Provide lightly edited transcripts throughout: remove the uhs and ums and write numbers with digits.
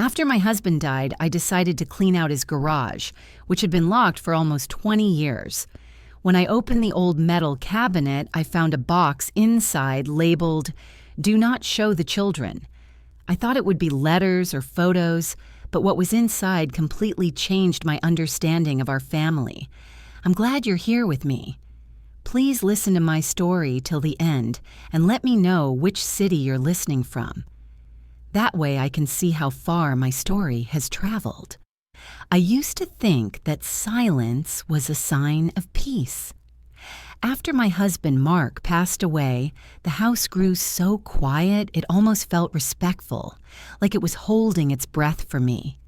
After my husband died, I decided to clean out his garage, which had been locked for almost 20 years. When I opened the old metal cabinet, I found a box inside labeled, "Do not show the children." I thought it would be letters or photos, but what was inside completely changed my understanding of our family. I'm glad you're here with me. Please listen to my story till the end and let me know which city you're listening from. That way I can see how far my story has traveled. I used to think that silence was a sign of peace. After my husband Mark passed away, the house grew so quiet it almost felt respectful, like it was holding its breath for me.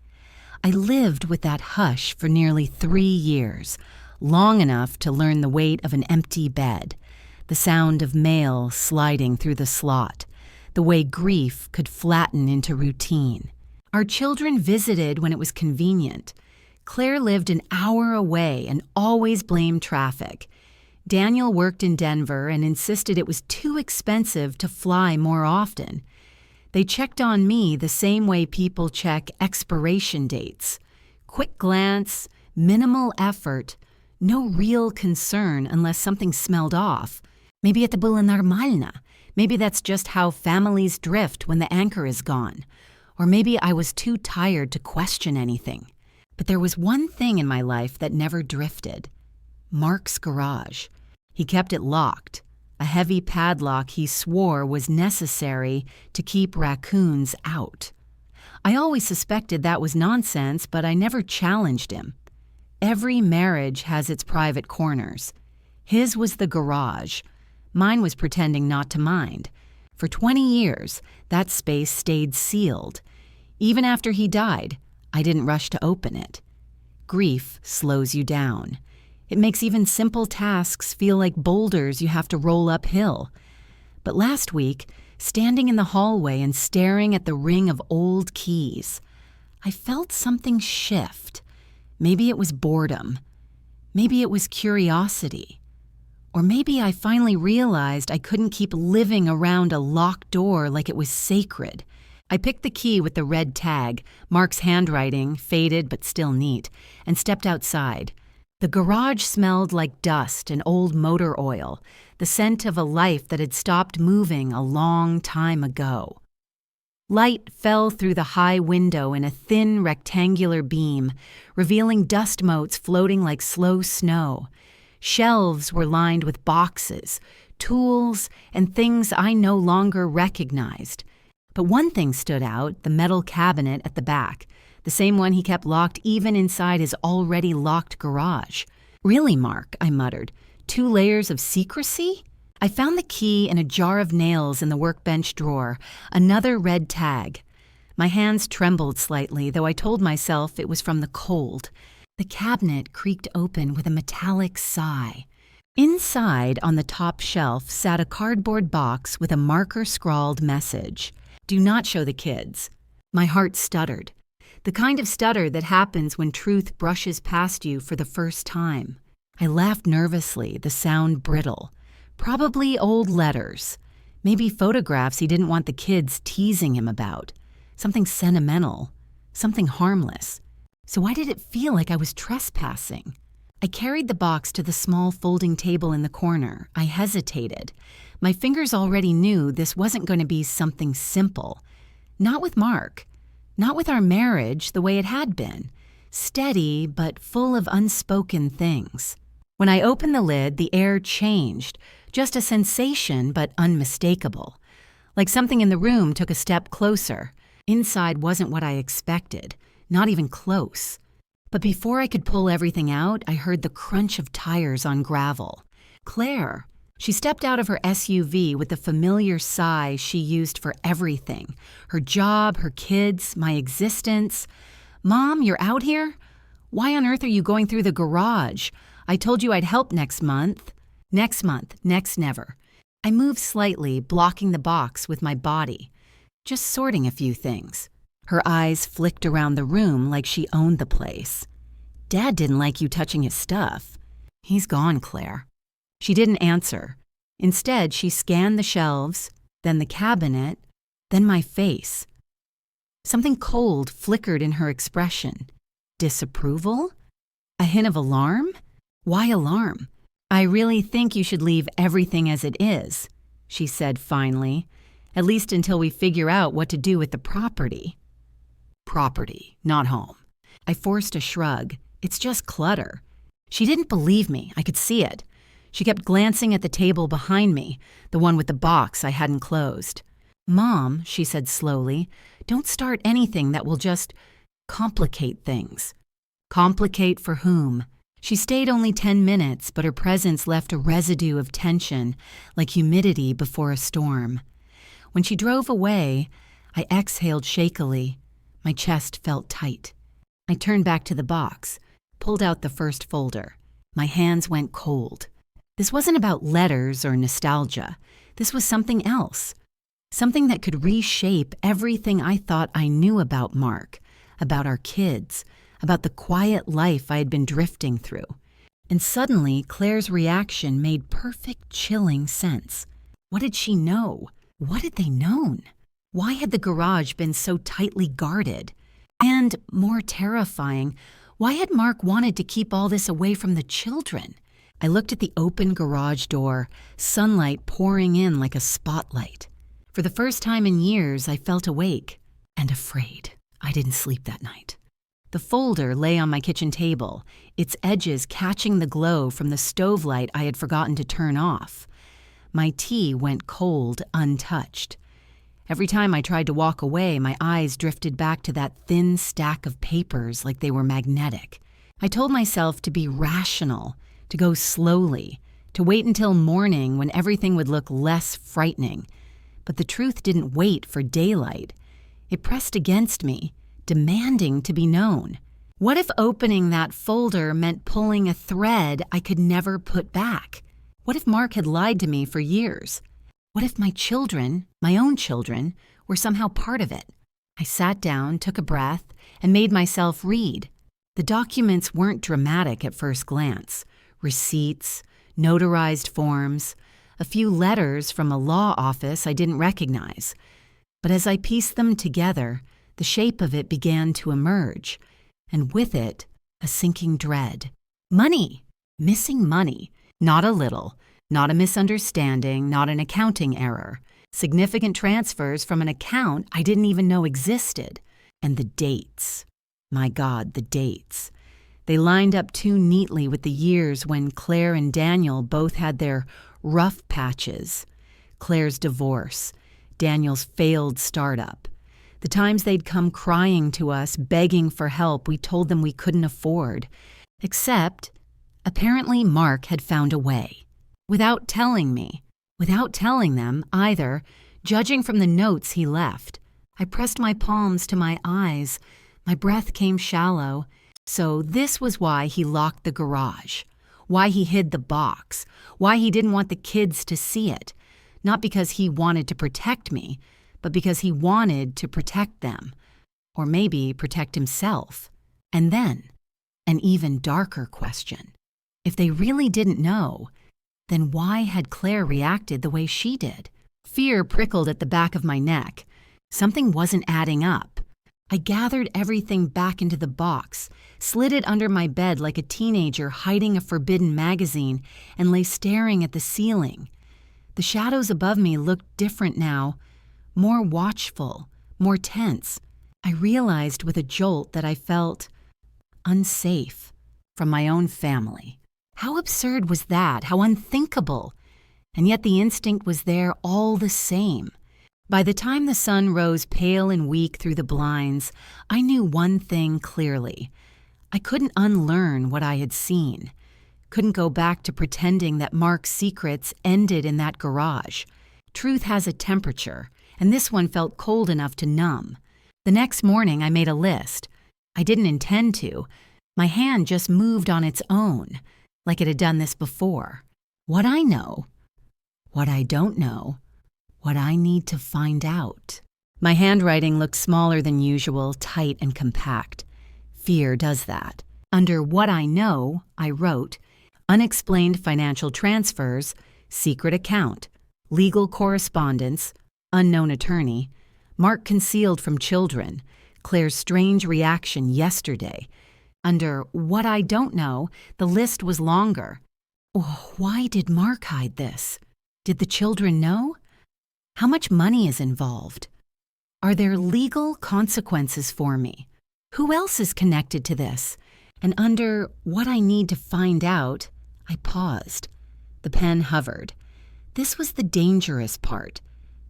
I lived with that hush for nearly 3 years, long enough to learn the weight of an empty bed, the sound of mail sliding through the slot, the way grief could flatten into routine. Our children visited when it was convenient. Claire lived an hour away and always blamed traffic. Daniel worked in Denver and insisted it was too expensive to fly more often. They checked on me the same way people check expiration dates. Quick glance, minimal effort, no real concern unless something smelled off. Maybe это было нормально. Maybe that's just how families drift when the anchor is gone. Or maybe I was too tired to question anything. But there was one thing in my life that never drifted. Mark's garage. He kept it locked, a heavy padlock he swore was necessary to keep raccoons out. I always suspected that was nonsense, but I never challenged him. Every marriage has its private corners. His was the garage. Mine was pretending not to mind. For 20 years, that space stayed sealed. Even after he died, I didn't rush to open it. Grief slows you down. It makes even simple tasks feel like boulders you have to roll uphill. But last week, standing in the hallway and staring at the ring of old keys, I felt something shift. Maybe it was boredom. Maybe it was curiosity. Or maybe I finally realized I couldn't keep living around a locked door like it was sacred. I picked the key with the red tag, Mark's handwriting, faded but still neat, and stepped outside. The garage smelled like dust and old motor oil, the scent of a life that had stopped moving a long time ago. Light fell through the high window in a thin rectangular beam, revealing dust motes floating like slow snow. Shelves were lined with boxes, tools, and things I no longer recognized. But one thing stood out, the metal cabinet at the back, the same one he kept locked even inside his already locked garage. "Really, Mark," I muttered, "2 layers of secrecy?" I found the key in a jar of nails in the workbench drawer, another red tag. My hands trembled slightly, though I told myself it was from the cold. The cabinet creaked open with a metallic sigh. Inside, on the top shelf, sat a cardboard box with a marker-scrawled message. "Do not show the kids." My heart stuttered. The kind of stutter that happens when truth brushes past you for the first time. I laughed nervously, the sound brittle. Probably old letters. Maybe photographs he didn't want the kids teasing him about. Something sentimental. Something harmless. So why did it feel like I was trespassing? I carried the box to the small folding table in the corner. I hesitated. My fingers already knew this wasn't going to be something simple. Not with Mark. Not with our marriage the way it had been. Steady, but full of unspoken things. When I opened the lid, the air changed. Just a sensation, but unmistakable. Like something in the room took a step closer. Inside wasn't what I expected. Not even close. But before I could pull everything out, I heard the crunch of tires on gravel. Claire. She stepped out of her SUV with the familiar sigh she used for everything. Her job, her kids, my existence. "Mom, you're out here? Why on earth are you going through the garage? I told you I'd help next month." Next month, next never. I moved slightly, blocking the box with my body. Just sorting a few things. Her eyes flicked around the room like she owned the place. "Dad didn't like you touching his stuff." "He's gone, Claire." She didn't answer. Instead, she scanned the shelves, then the cabinet, then my face. Something cold flickered in her expression. Disapproval? A hint of alarm? Why alarm? "I really think you should leave everything as it is," she said finally, "at least until we figure out what to do with the property." Property, not home. I forced a shrug. It's just clutter. She didn't believe me. I could see it. She kept glancing at the table behind me, the one with the box I hadn't closed. "Mom," she said slowly, "don't start anything that will just complicate things." Complicate for whom? She stayed only 10 minutes, but her presence left a residue of tension, like humidity before a storm. When she drove away, I exhaled shakily. My chest felt tight. I turned back to the box, pulled out the first folder. My hands went cold. This wasn't about letters or nostalgia. This was something else. Something that could reshape everything I thought I knew about Mark, about our kids, about the quiet life I had been drifting through. And suddenly, Claire's reaction made perfect, chilling sense. What did she know? What had they known? Why had the garage been so tightly guarded? And, more terrifying, why had Mark wanted to keep all this away from the children? I looked at the open garage door, sunlight pouring in like a spotlight. For the first time in years, I felt awake and afraid. I didn't sleep that night. The folder lay on my kitchen table, its edges catching the glow from the stove light I had forgotten to turn off. My tea went cold, untouched. Every time I tried to walk away, my eyes drifted back to that thin stack of papers like they were magnetic. I told myself to be rational, to go slowly, to wait until morning when everything would look less frightening. But the truth didn't wait for daylight. It pressed against me, demanding to be known. What if opening that folder meant pulling a thread I could never put back? What if Mark had lied to me for years? What if my children, my own children, were somehow part of it? I sat down, took a breath, and made myself read. The documents weren't dramatic at first glance. Receipts, notarized forms, a few letters from a law office I didn't recognize. But as I pieced them together, the shape of it began to emerge, and with it, a sinking dread. Money! Missing money. Not a little, not a misunderstanding, not an accounting error. Significant transfers from an account I didn't even know existed. And the dates. My God, the dates. They lined up too neatly with the years when Claire and Daniel both had their rough patches. Claire's divorce, Daniel's failed startup. The times they'd come crying to us, begging for help we told them we couldn't afford. Except, apparently Mark had found a way. Without telling me. Without telling them, either, judging from the notes he left. I pressed my palms to my eyes. My breath came shallow. So this was why he locked the garage. Why he hid the box. Why he didn't want the kids to see it. Not because he wanted to protect me, but because he wanted to protect them. Or maybe protect himself. And then, an even darker question. If they really didn't know, then why had Claire reacted the way she did? Fear prickled at the back of my neck. Something wasn't adding up. I gathered everything back into the box, slid it under my bed like a teenager hiding a forbidden magazine, and lay staring at the ceiling. The shadows above me looked different now, more watchful, more tense. I realized with a jolt that I felt unsafe from my own family. How absurd was that? How unthinkable! And yet the instinct was there all the same. By the time the sun rose pale and weak through the blinds, I knew one thing clearly. I couldn't unlearn what I had seen. Couldn't go back to pretending that Mark's secrets ended in that garage. Truth has a temperature, and this one felt cold enough to numb. The next morning I made a list. I didn't intend to. My hand just moved on its own, like it had done this before. What I know, what I don't know, what I need to find out. My handwriting looked smaller than usual, tight and compact. Fear does that. Under what I know, I wrote, unexplained financial transfers, secret account, legal correspondence, unknown attorney, Mark concealed from children, Claire's strange reaction yesterday. Under what I don't know, the list was longer. Oh, why did Mark hide this? Did the children know? How much money is involved? Are there legal consequences for me? Who else is connected to this? And under what I need to find out, I paused. The pen hovered. This was the dangerous part,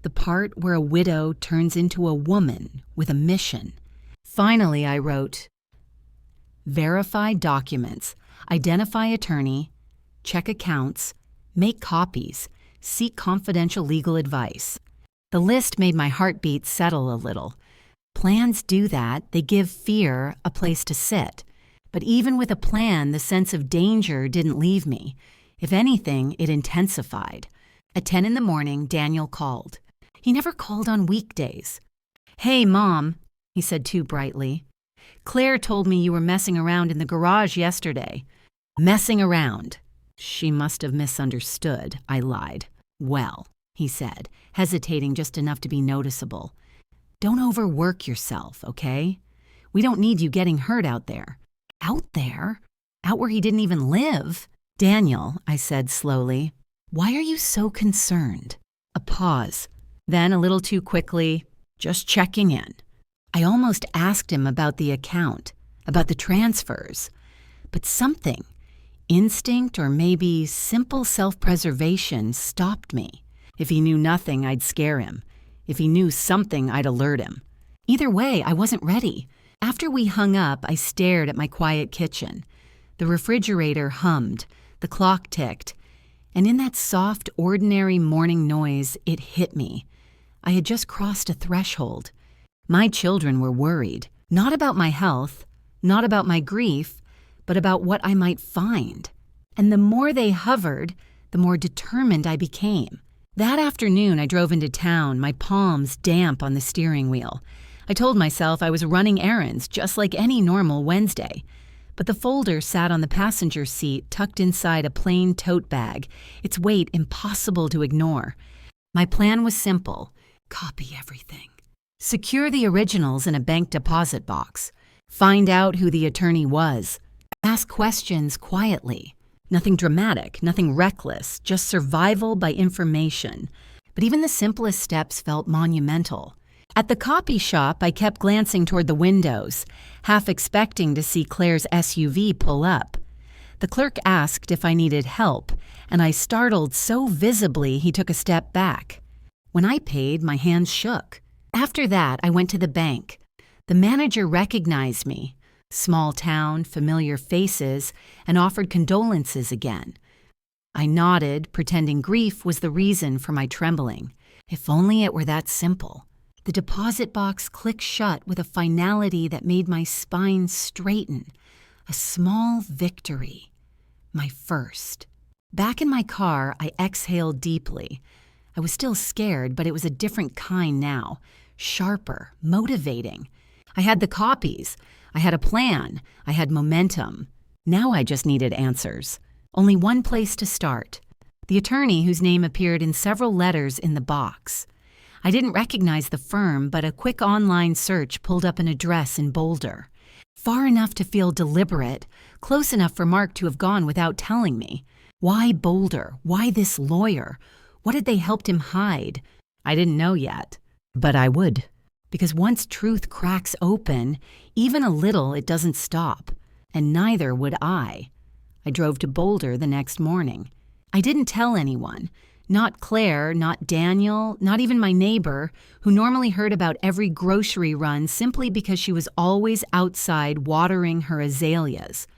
the part where a widow turns into a woman with a mission. Finally, I wrote, verify documents, identify attorney, check accounts, make copies, seek confidential legal advice. The list made my heartbeat settle a little. Plans do that. They give fear a place to sit. But even with a plan, the sense of danger didn't leave me. If anything, it intensified. At 10 in the morning, Daniel called. He never called on weekdays. Hey, Mom, he said too brightly. Claire told me you were messing around in the garage yesterday. Messing around. She must have misunderstood, I lied. Well, he said, hesitating just enough to be noticeable. Don't overwork yourself, okay? We don't need you getting hurt out there. Out there? Out where he didn't even live? Daniel, I said slowly, why are you so concerned? A pause. Then, a little too quickly, just checking in. I almost asked him about the account, about the transfers. But something, instinct or maybe simple self-preservation, stopped me. If he knew nothing, I'd scare him. If he knew something, I'd alert him. Either way, I wasn't ready. After we hung up, I stared at my quiet kitchen. The refrigerator hummed, the clock ticked, and in that soft, ordinary morning noise, it hit me. I had just crossed a threshold. My children were worried, not about my health, not about my grief, but about what I might find. And the more they hovered, the more determined I became. That afternoon, I drove into town, my palms damp on the steering wheel. I told myself I was running errands, just like any normal Wednesday. But the folder sat on the passenger seat, tucked inside a plain tote bag, its weight impossible to ignore. My plan was simple. Copy everything. Secure the originals in a bank deposit box. Find out who the attorney was. Ask questions quietly. Nothing dramatic, nothing reckless, just survival by information. But even the simplest steps felt monumental. At the copy shop, I kept glancing toward the windows, half expecting to see Claire's SUV pull up. The clerk asked if I needed help, and I startled so visibly he took a step back. When I paid, my hands shook. After that, I went to the bank. The manager recognized me. Small town, familiar faces, and offered condolences again. I nodded, pretending grief was the reason for my trembling. If only it were that simple. The deposit box clicked shut with a finality that made my spine straighten. A small victory. My first. Back in my car, I exhaled deeply. I was still scared, but it was a different kind now. Sharper, motivating. I had the copies. I had a plan. I had momentum. Now I just needed answers. Only one place to start. The attorney whose name appeared in several letters in the box. I didn't recognize the firm, but a quick online search pulled up an address in Boulder. Far enough to feel deliberate, close enough for Mark to have gone without telling me. Why Boulder? Why this lawyer? What had they helped him hide? I didn't know yet, but I would. Because once truth cracks open, even a little, it doesn't stop. And neither would I. I drove to Boulder the next morning. I didn't tell anyone. Not Claire, not Daniel, not even my neighbor, who normally heard about every grocery run simply because she was always outside watering her azaleas.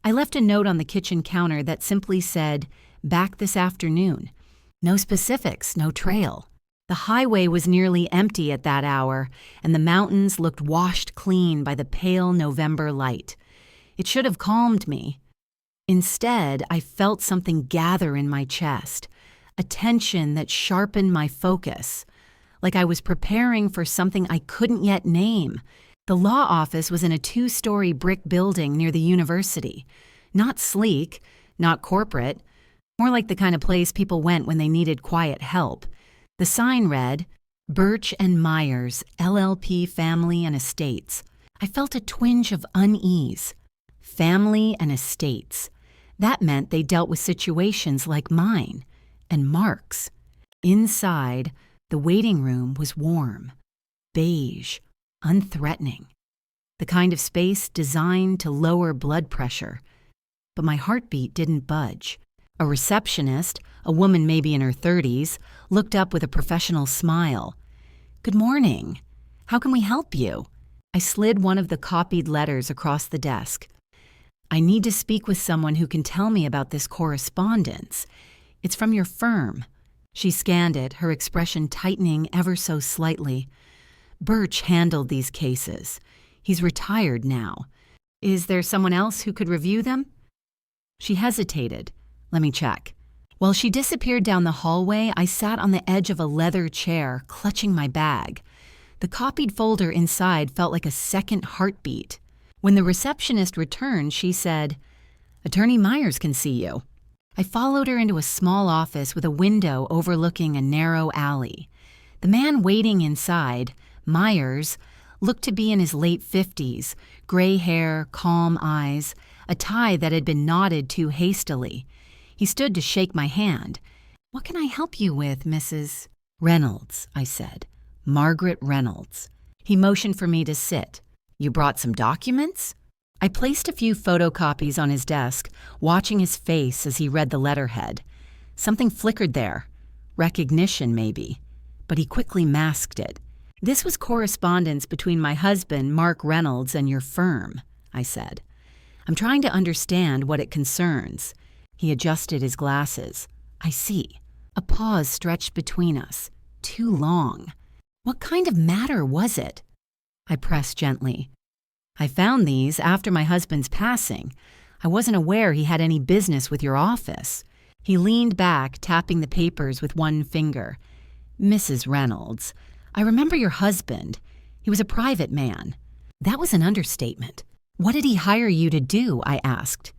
I left a note on the kitchen counter that simply said, "Back this afternoon." No specifics, no trail. The highway was nearly empty at that hour, and the mountains looked washed clean by the pale November light. It should have calmed me. Instead, I felt something gather in my chest, a tension that sharpened my focus, like I was preparing for something I couldn't yet name. The law office was in a 2-story brick building near the university. Not sleek, not corporate, more like the kind of place people went when they needed quiet help. The sign read, Birch and Myers, LLP Family and Estates. I felt a twinge of unease. Family and estates. That meant they dealt with situations like mine and Mark's. Inside, the waiting room was warm, beige, unthreatening. The kind of space designed to lower blood pressure. But my heartbeat didn't budge. A receptionist, a woman maybe in her 30s, looked up with a professional smile. "Good morning. How can we help you?" I slid one of the copied letters across the desk. "I need to speak with someone who can tell me about this correspondence. It's from your firm." She scanned it, her expression tightening ever so slightly. "Birch handled these cases. He's retired now. Is there someone else who could review them?" She hesitated. "Let me check." While she disappeared down the hallway, I sat on the edge of a leather chair, clutching my bag. The copied folder inside felt like a second heartbeat. When the receptionist returned, she said, "Attorney Myers can see you." I followed her into a small office with a window overlooking a narrow alley. The man waiting inside, Myers, looked to be in his late 50s, gray hair, calm eyes, a tie that had been knotted too hastily. He stood to shake my hand. "What can I help you with, Mrs. Reynolds?" I said. "Margaret Reynolds." He motioned for me to sit. "You brought some documents?" I placed a few photocopies on his desk, watching his face as he read the letterhead. Something flickered there. Recognition, maybe. But he quickly masked it. "This was correspondence between my husband, Mark Reynolds, and your firm," I said. "I'm trying to understand what it concerns." He adjusted his glasses. "I see." A pause stretched between us. Too long. "What kind of matter was it?" I pressed gently. "I found these after my husband's passing. I wasn't aware he had any business with your office." He leaned back, tapping the papers with one finger. "Mrs. Reynolds, I remember your husband. He was a private man." That was an understatement. "What did he hire you to do?" I asked.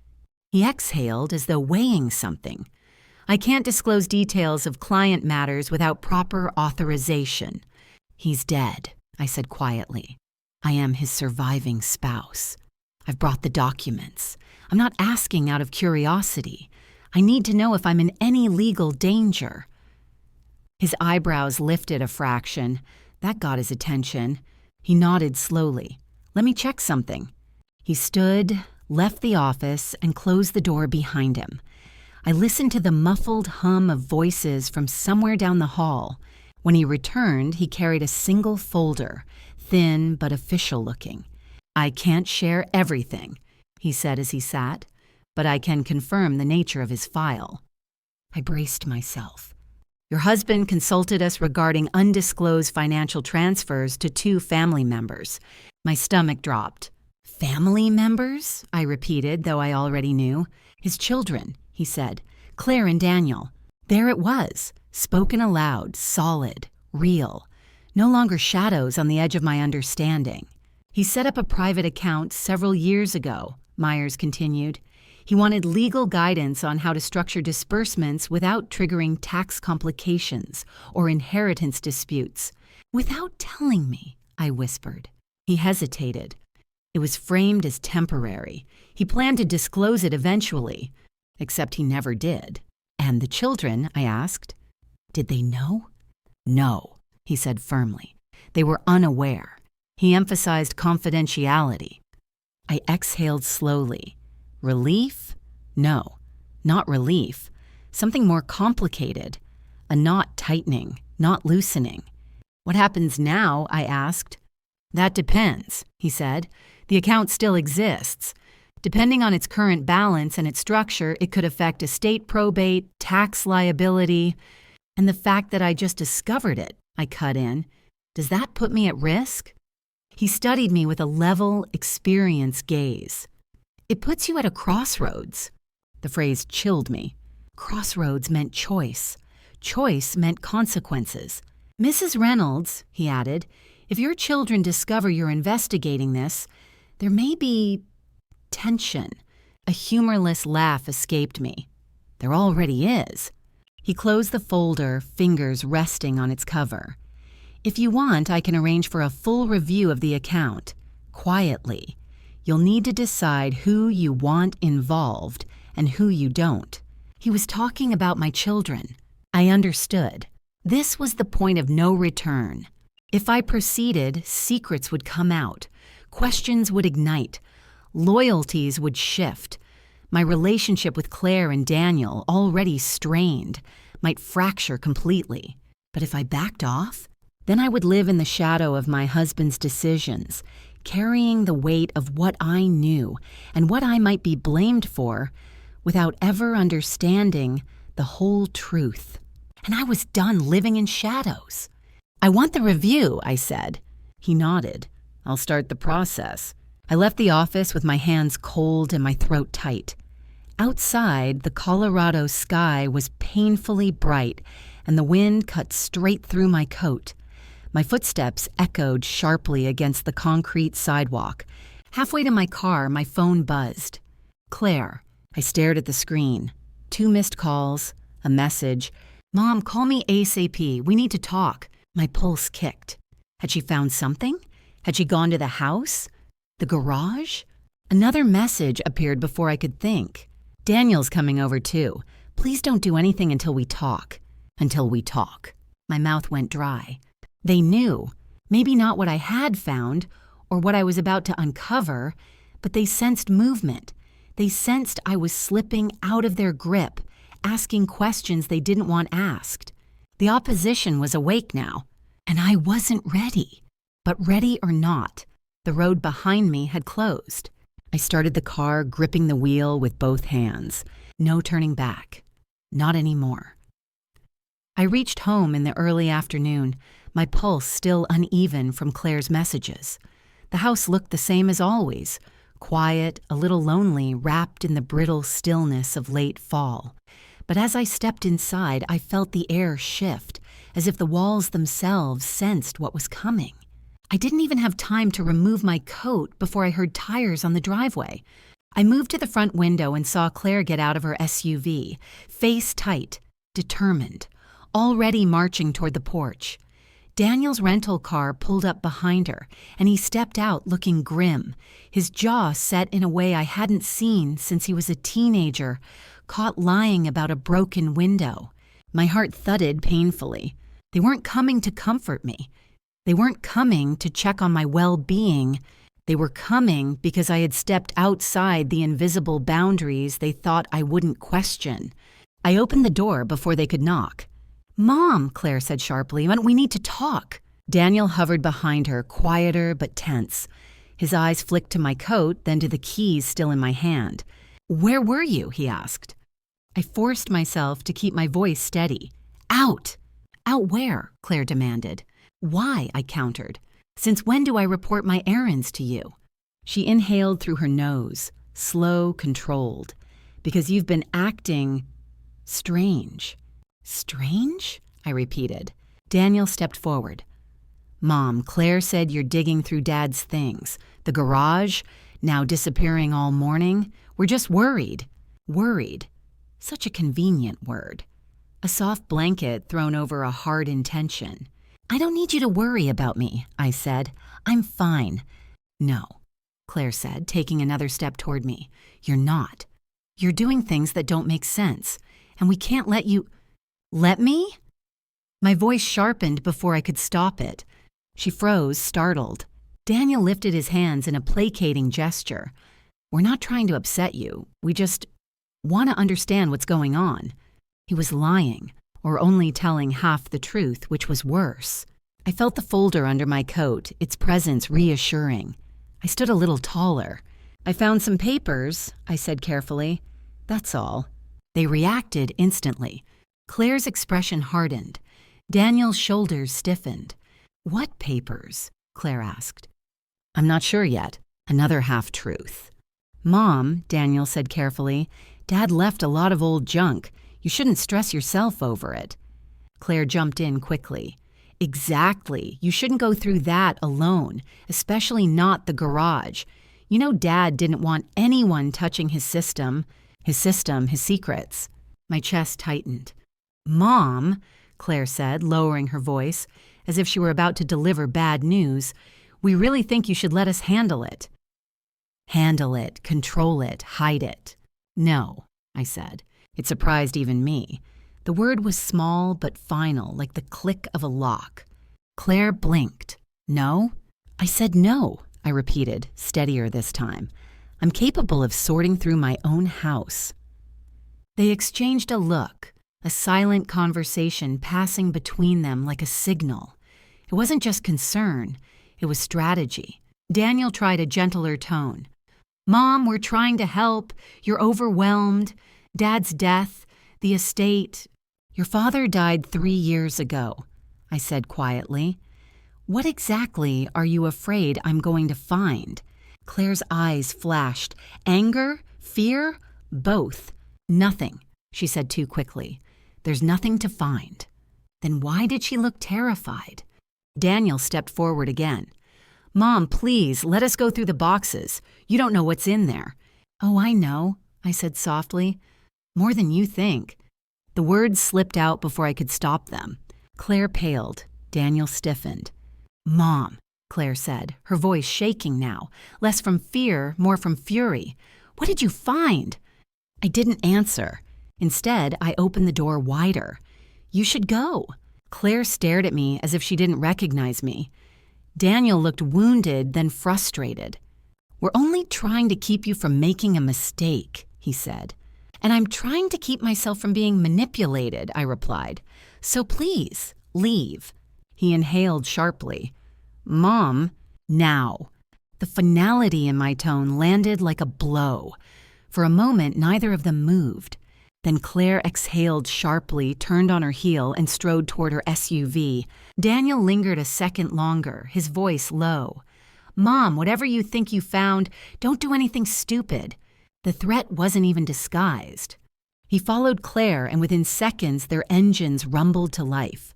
He exhaled as though weighing something. "I can't disclose details of client matters without proper authorization." "He's dead," I said quietly. "I am his surviving spouse. I've brought the documents. I'm not asking out of curiosity. I need to know if I'm in any legal danger." His eyebrows lifted a fraction. That got his attention. He nodded slowly. "Let me check something." He stood, left the office, and closed the door behind him. I listened to the muffled hum of voices from somewhere down the hall. When he returned, he carried a single folder, thin but official-looking. "I can't share everything," he said as he sat, "but I can confirm the nature of his file." I braced myself. "Your husband consulted us regarding undisclosed financial transfers to 2 family members." My stomach dropped. "Family members?" I repeated, though I already knew. "His children," he said. "Claire and Daniel." There it was, spoken aloud, solid, real. No longer shadows on the edge of my understanding. "He set up a private account several years ago," Myers continued. "He wanted legal guidance on how to structure disbursements without triggering tax complications or inheritance disputes." "Without telling me," I whispered. He hesitated. "It was framed as temporary. He planned to disclose it eventually, except he never did." "And the children?" I asked. "Did they know?" "No," he said firmly. "They were unaware." He emphasized confidentiality. I exhaled slowly. Relief? No, not relief. Something more complicated. A knot tightening, not loosening. "What happens now?" I asked. "That depends," he said. "The account still exists. Depending on its current balance and its structure, it could affect estate probate, tax liability, and the fact that I just discovered it," I cut in. "Does that put me at risk?" He studied me with a level, experienced gaze. "It puts you at a crossroads." The phrase chilled me. Crossroads meant choice. Choice meant consequences. "Mrs. Reynolds," he added, "if your children discover you're investigating this, there may be tension." A humorless laugh escaped me. "There already is." He closed the folder, fingers resting on its cover. If you want, I can arrange for a full review of the account. Quietly. You'll need to decide who you want involved and who you don't. He was talking about my children. I understood. This was the point of no return. If I proceeded, secrets would come out, questions would ignite, loyalties would shift. My relationship with Claire and Daniel, already strained, might fracture completely. But if I backed off, then I would live in the shadow of my husband's decisions, carrying the weight of what I knew and what I might be blamed for without ever understanding the whole truth. And I was done living in shadows. I want the review, I said. He nodded. I'll start the process. I left the office with my hands cold and my throat tight. Outside, the Colorado sky was painfully bright, and the wind cut straight through my coat. My footsteps echoed sharply against the concrete sidewalk. Halfway to my car, my phone buzzed. Claire. I stared at the screen. 2 missed calls, a message. Mom, call me ASAP. We need to talk. My pulse kicked. Had she found something? Had she gone to the house? The garage? Another message appeared before I could think. Daniel's coming over too. Please don't do anything until we talk. Until we talk. My mouth went dry. They knew. Maybe not what I had found or what I was about to uncover, but they sensed movement. They sensed I was slipping out of their grip, asking questions they didn't want asked. The opposition was awake now, and I wasn't ready. But ready or not, the road behind me had closed. I started the car, gripping the wheel with both hands. No turning back. Not anymore. I reached home in the early afternoon, my pulse still uneven from Claire's messages. The house looked the same as always, quiet, a little lonely, wrapped in the brittle stillness of late fall. But as I stepped inside, I felt the air shift, as if the walls themselves sensed what was coming. I didn't even have time to remove my coat before I heard tires on the driveway. I moved to the front window and saw Claire get out of her SUV, face tight, determined, already marching toward the porch. Daniel's rental car pulled up behind her, and he stepped out looking grim, his jaw set in a way I hadn't seen since he was a teenager, caught lying about a broken window. My heart thudded painfully. They weren't coming to comfort me. They weren't coming to check on my well-being. They were coming because I had stepped outside the invisible boundaries they thought I wouldn't question. I opened the door before they could knock. Mom, Claire said sharply, we need to talk. Daniel hovered behind her, quieter but tense. His eyes flicked to my coat, then to the keys still in my hand. Where were you? He asked. I forced myself to keep my voice steady. Out! Out where? Claire demanded. Why? I countered. Since when do I report my errands to you? She inhaled through her nose, slow, controlled. Because you've been acting strange. Strange? I repeated. Daniel stepped forward. Mom, Claire said you're digging through Dad's things. The garage, now disappearing all morning. We're just worried. Worried. Such a convenient word. A soft blanket thrown over a hard intention. I don't need you to worry about me, I said. I'm fine. No, Claire said, taking another step toward me. You're not. You're doing things that don't make sense, and we can't let you... Let me? My voice sharpened before I could stop it. She froze, startled. Daniel lifted his hands in a placating gesture. We're not trying to upset you. We just want to understand what's going on. He was lying, or only telling half the truth, which was worse. I felt the folder under my coat, its presence reassuring. I stood a little taller. I found some papers, I said carefully. That's all. They reacted instantly. Claire's expression hardened. Daniel's shoulders stiffened. What papers? Claire asked. I'm not sure yet. Another half-truth. Mom, Daniel said carefully, Dad left a lot of old junk. You shouldn't stress yourself over it. Claire jumped in quickly. Exactly. You shouldn't go through that alone, especially not the garage. You know Dad didn't want anyone touching his secrets. My chest tightened. Mom, Claire said, lowering her voice, as if she were about to deliver bad news. "We really think you should let us handle it." Handle it, control it, hide it. "No," I said. It surprised even me. The word was small but final, like the click of a lock. Claire blinked. "No?" "I said no," I repeated, steadier this time. "I'm capable of sorting through my own house." They exchanged a look, a silent conversation passing between them like a signal. It wasn't just concern, it was strategy. Daniel tried a gentler tone. "Mom, we're trying to help. You're overwhelmed. Dad's death, the estate. Your father died 3 years ago," I said quietly. "What exactly are you afraid I'm going to find?" Claire's eyes flashed. "Anger? Fear? Both." "Nothing," she said too quickly. "There's nothing to find." Then why did she look terrified? Daniel stepped forward again. "Mom, please, let us go through the boxes. You don't know what's in there." "Oh, I know," I said softly. "More than you think." The words slipped out before I could stop them. Claire paled. Daniel stiffened. "Mom," Claire said, her voice shaking now, less from fear, more from fury. "What did you find?" I didn't answer. Instead, I opened the door wider. "You should go." Claire stared at me as if she didn't recognize me. Daniel looked wounded, then frustrated. "We're only trying to keep you from making a mistake," he said. "And I'm trying to keep myself from being manipulated," I replied. "So please, leave." He inhaled sharply. "Mom, now." The finality in my tone landed like a blow. For a moment, neither of them moved. Then Claire exhaled sharply, turned on her heel, and strode toward her SUV. Daniel lingered a second longer, his voice low. "Mom, whatever you think you found, don't do anything stupid." The threat wasn't even disguised. He followed Claire, and within seconds, their engines rumbled to life.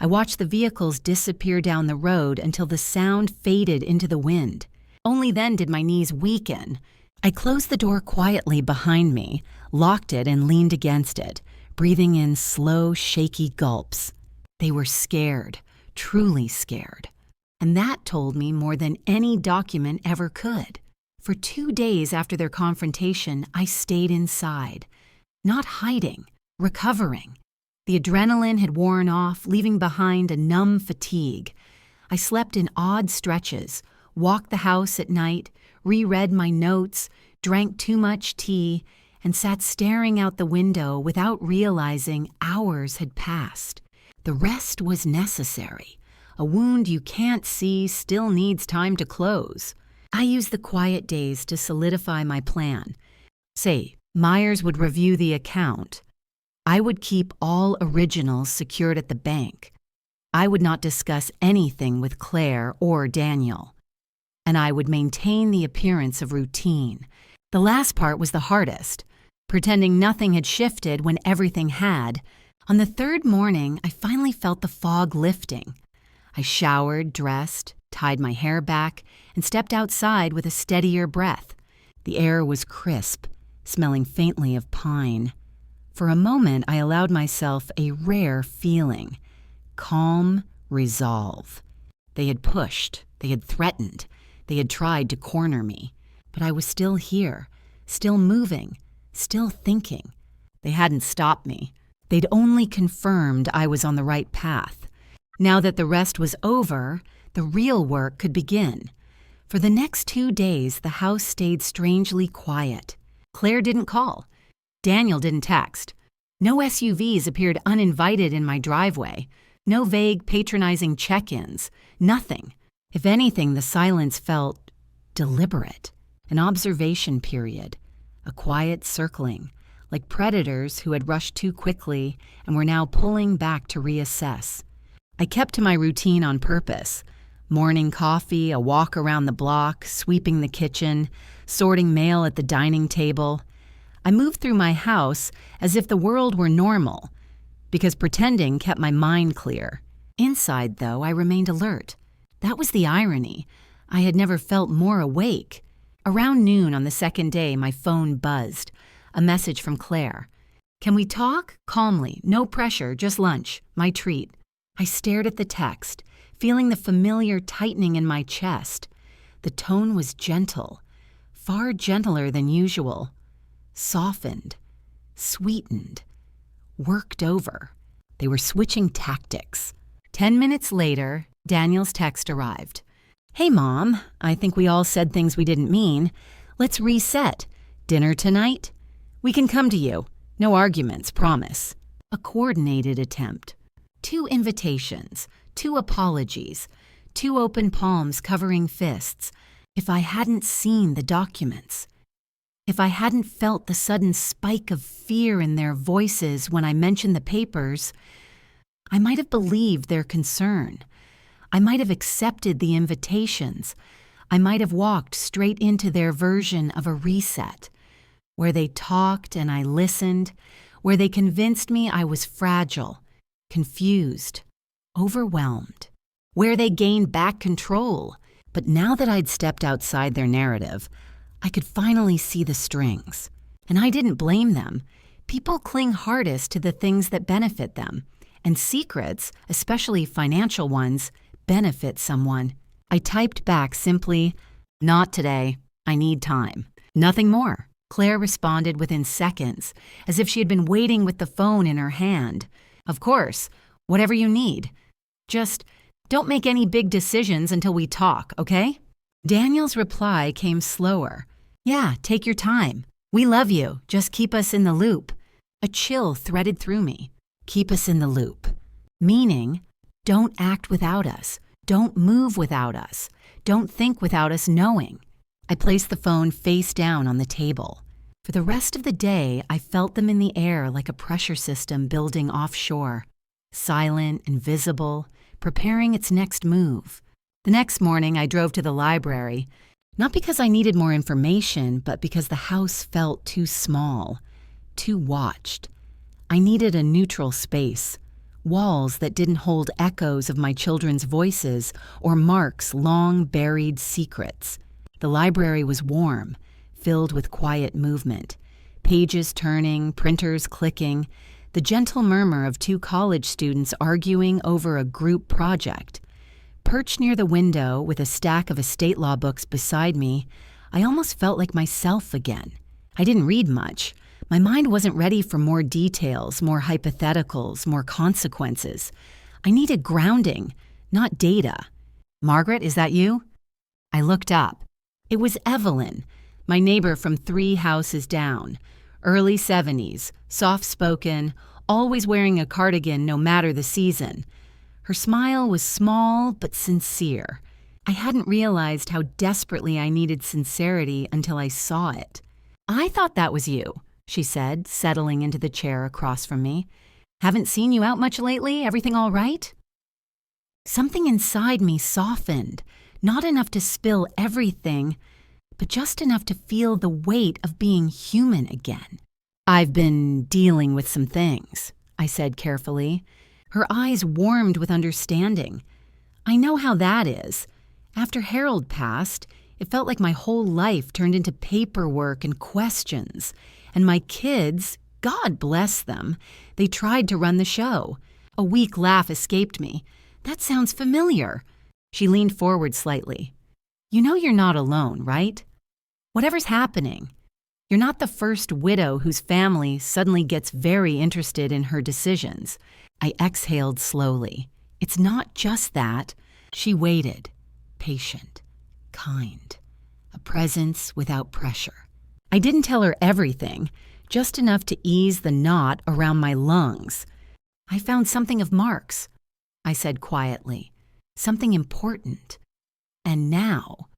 I watched the vehicles disappear down the road until the sound faded into the wind. Only then did my knees weaken. I closed the door quietly behind me, locked it, and leaned against it, breathing in slow, shaky gulps. They were scared, truly scared. And that told me more than any document ever could. For 2 days after their confrontation, I stayed inside, not hiding, recovering. The adrenaline had worn off, leaving behind a numb fatigue. I slept in odd stretches, walked the house at night, reread my notes, drank too much tea, and sat staring out the window without realizing hours had passed. The rest was necessary. A wound you can't see still needs time to close. I used the quiet days to solidify my plan. Say, Myers would review the account. I would keep all originals secured at the bank. I would not discuss anything with Claire or Daniel. And I would maintain the appearance of routine. The last part was the hardest, pretending nothing had shifted when everything had. On the 3rd morning, I finally felt the fog lifting. I showered, dressed, tied my hair back, and stepped outside with a steadier breath. The air was crisp, smelling faintly of pine. For a moment, I allowed myself a rare feeling. Calm resolve. They had pushed, they had threatened, they had tried to corner me. But I was still here, still moving, still thinking. They hadn't stopped me. They'd only confirmed I was on the right path. Now that the rest was over, the real work could begin. For the next 2 days, the house stayed strangely quiet. Claire didn't call. Daniel didn't text. No SUVs appeared uninvited in my driveway. No vague, patronizing check-ins. Nothing. If anything, the silence felt deliberate. An observation period. A quiet circling, like predators who had rushed too quickly and were now pulling back to reassess. I kept to my routine on purpose. Morning coffee, a walk around the block, sweeping the kitchen, sorting mail at the dining table. I moved through my house as if the world were normal, because pretending kept my mind clear. Inside, though, I remained alert. That was the irony. I had never felt more awake. Around noon on the 2nd day, my phone buzzed. A message from Claire. "Can we talk? Calmly. No pressure, just lunch. My treat." I stared at the text, feeling the familiar tightening in my chest. The tone was gentle, far gentler than usual, softened, sweetened, worked over. They were switching tactics. 10 minutes later, Daniel's text arrived. "Hey, Mom, I think we all said things we didn't mean. Let's reset. Dinner tonight? We can come to you. No arguments, promise." A coordinated attempt. 2 invitations, 2 apologies, 2 open palms covering fists. If I hadn't seen the documents, if I hadn't felt the sudden spike of fear in their voices when I mentioned the papers, I might have believed their concern. I might have accepted the invitations. I might have walked straight into their version of a reset, where they talked and I listened, where they convinced me I was fragile, confused, overwhelmed, where they gained back control. But now that I'd stepped outside their narrative, I could finally see the strings. And I didn't blame them. People cling hardest to the things that benefit them. And secrets, especially financial ones, benefit someone. I typed back simply, "Not today. I need time." Nothing more. Claire responded within seconds, as if she had been waiting with the phone in her hand. "Of course. Whatever you need. Just don't make any big decisions until we talk, okay?" Daniel's reply came slower. "Yeah, take your time. We love you. Just keep us in the loop." A chill threaded through me. Keep us in the loop. Meaning, don't act without us. Don't move without us. Don't think without us knowing. I placed the phone face down on the table. For the rest of the day, I felt them in the air like a pressure system building offshore. Silent and visible, preparing its next move. The next morning, I drove to the library, not because I needed more information, but because the house felt too small, too watched. I needed a neutral space, walls that didn't hold echoes of my children's voices or Mark's long-buried secrets. The library was warm, filled with quiet movement, pages turning, printers clicking, the gentle murmur of 2 college students arguing over a group project. Perched near the window with a stack of estate law books beside me, I almost felt like myself again. I didn't read much. My mind wasn't ready for more details, more hypotheticals, more consequences. I needed grounding, not data. "Margaret, is that you?" I looked up. It was Evelyn, my neighbor from 3 houses down. Early 70s, soft-spoken, always wearing a cardigan no matter the season. Her smile was small but sincere. I hadn't realized how desperately I needed sincerity until I saw it. "I thought that was you," she said, settling into the chair across from me. "Haven't seen you out much lately. Everything all right?" Something inside me softened, not enough to spill everything, but just enough to feel the weight of being human again. "I've been dealing with some things," I said carefully. Her eyes warmed with understanding. "I know how that is. After Harold passed, it felt like my whole life turned into paperwork and questions. And my kids, God bless them, they tried to run the show." A weak laugh escaped me. "That sounds familiar." She leaned forward slightly. "You know you're not alone, right? Whatever's happening, you're not the first widow whose family suddenly gets very interested in her decisions." I exhaled slowly. "It's not just that." She waited, patient, kind, a presence without pressure. I didn't tell her everything, just enough to ease the knot around my lungs. "I found something of Mark's," I said quietly, "something important. And now,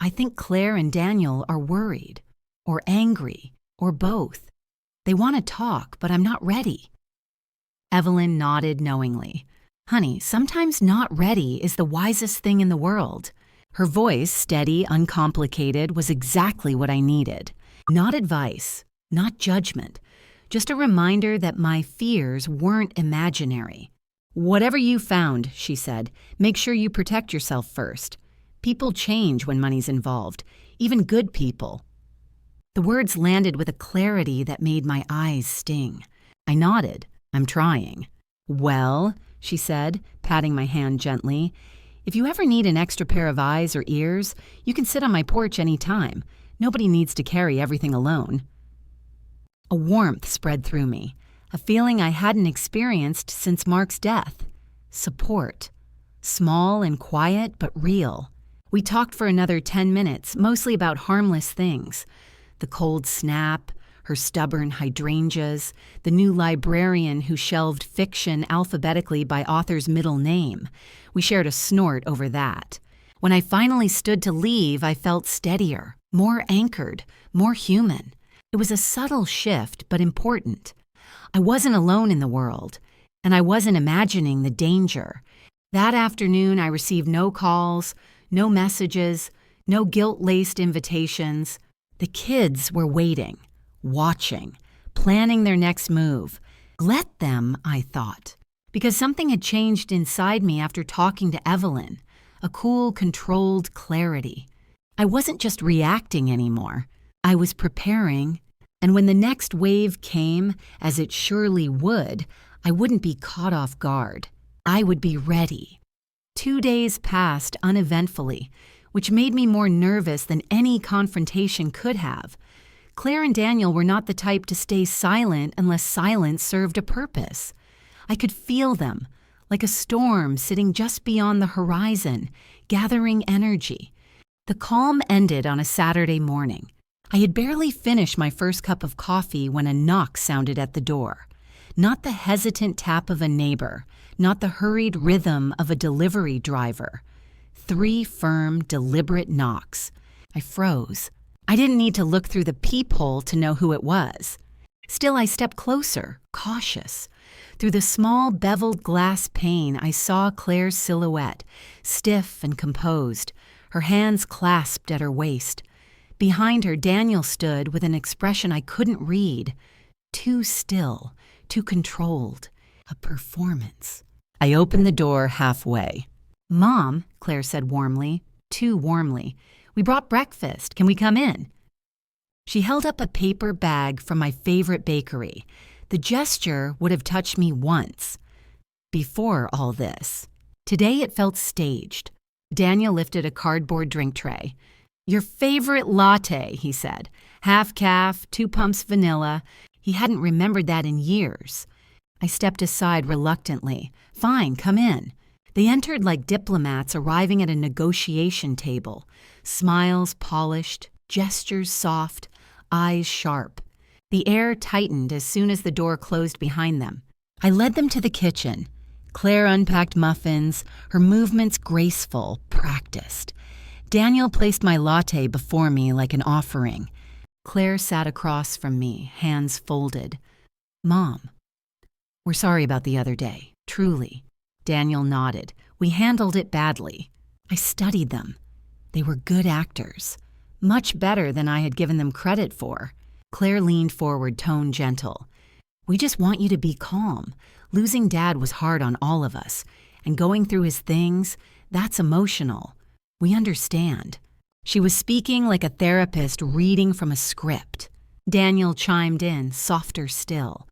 I think Claire and Daniel are worried, or angry, or both. They want to talk, but I'm not ready." Evelyn nodded knowingly. "Honey, sometimes not ready is the wisest thing in the world." Her voice, steady, uncomplicated, was exactly what I needed. Not advice, not judgment, just a reminder that my fears weren't imaginary. "Whatever you found," she said, "make sure you protect yourself first. People change when money's involved, even good people." The words landed with a clarity that made my eyes sting. I nodded. "I'm trying." "Well," she said, patting my hand gently. "If you ever need an extra pair of eyes or ears, you can sit on my porch any time. Nobody needs to carry everything alone." A warmth spread through me, a feeling I hadn't experienced since Mark's death. Support. Small and quiet, but real. We talked for another 10 minutes, mostly about harmless things. The cold snap, her stubborn hydrangeas, the new librarian who shelved fiction alphabetically by author's middle name. We shared a snort over that. When I finally stood to leave, I felt steadier, more anchored, more human. It was a subtle shift, but important. I wasn't alone in the world, and I wasn't imagining the danger. That afternoon, I received no calls, no messages, no guilt-laced invitations. The kids were waiting, watching, planning their next move. Let them, I thought, because something had changed inside me after talking to Evelyn, a cool, controlled clarity. I wasn't just reacting anymore. I was preparing, and when the next wave came, as it surely would, I wouldn't be caught off guard. I would be ready. 2 days passed uneventfully, which made me more nervous than any confrontation could have. Claire and Daniel were not the type to stay silent unless silence served a purpose. I could feel them, like a storm sitting just beyond the horizon, gathering energy. The calm ended on a Saturday morning. I had barely finished my first cup of coffee when a knock sounded at the door. Not the hesitant tap of a neighbor, not the hurried rhythm of a delivery driver. 3 firm, deliberate knocks. I froze. I didn't need to look through the peephole to know who it was. Still, I stepped closer, cautious. Through the small, beveled glass pane, I saw Claire's silhouette, stiff and composed, her hands clasped at her waist. Behind her, Daniel stood with an expression I couldn't read. Too still, too controlled. A performance. I opened the door halfway. "Mom," Claire said warmly, too warmly, "we brought breakfast. Can we come in?" She held up a paper bag from my favorite bakery. The gesture would have touched me once. Before all this. Today it felt staged. Daniel lifted a cardboard drink tray. "Your favorite latte," he said. "Half calf, 2 pumps vanilla." He hadn't remembered that in years. I stepped aside reluctantly. "Fine, come in." They entered like diplomats arriving at a negotiation table. Smiles polished, gestures soft, eyes sharp. The air tightened as soon as the door closed behind them. I led them to the kitchen. Claire unpacked muffins, her movements graceful, practiced. Daniel placed my latte before me like an offering. Claire sat across from me, hands folded. "Mom, we're sorry about the other day, truly." Daniel nodded. "We handled it badly." I studied them. They were good actors. Much better than I had given them credit for. Claire leaned forward, tone gentle. "We just want you to be calm. Losing Dad was hard on all of us. And going through his things, that's emotional. We understand." She was speaking like a therapist reading from a script. Daniel chimed in, softer still.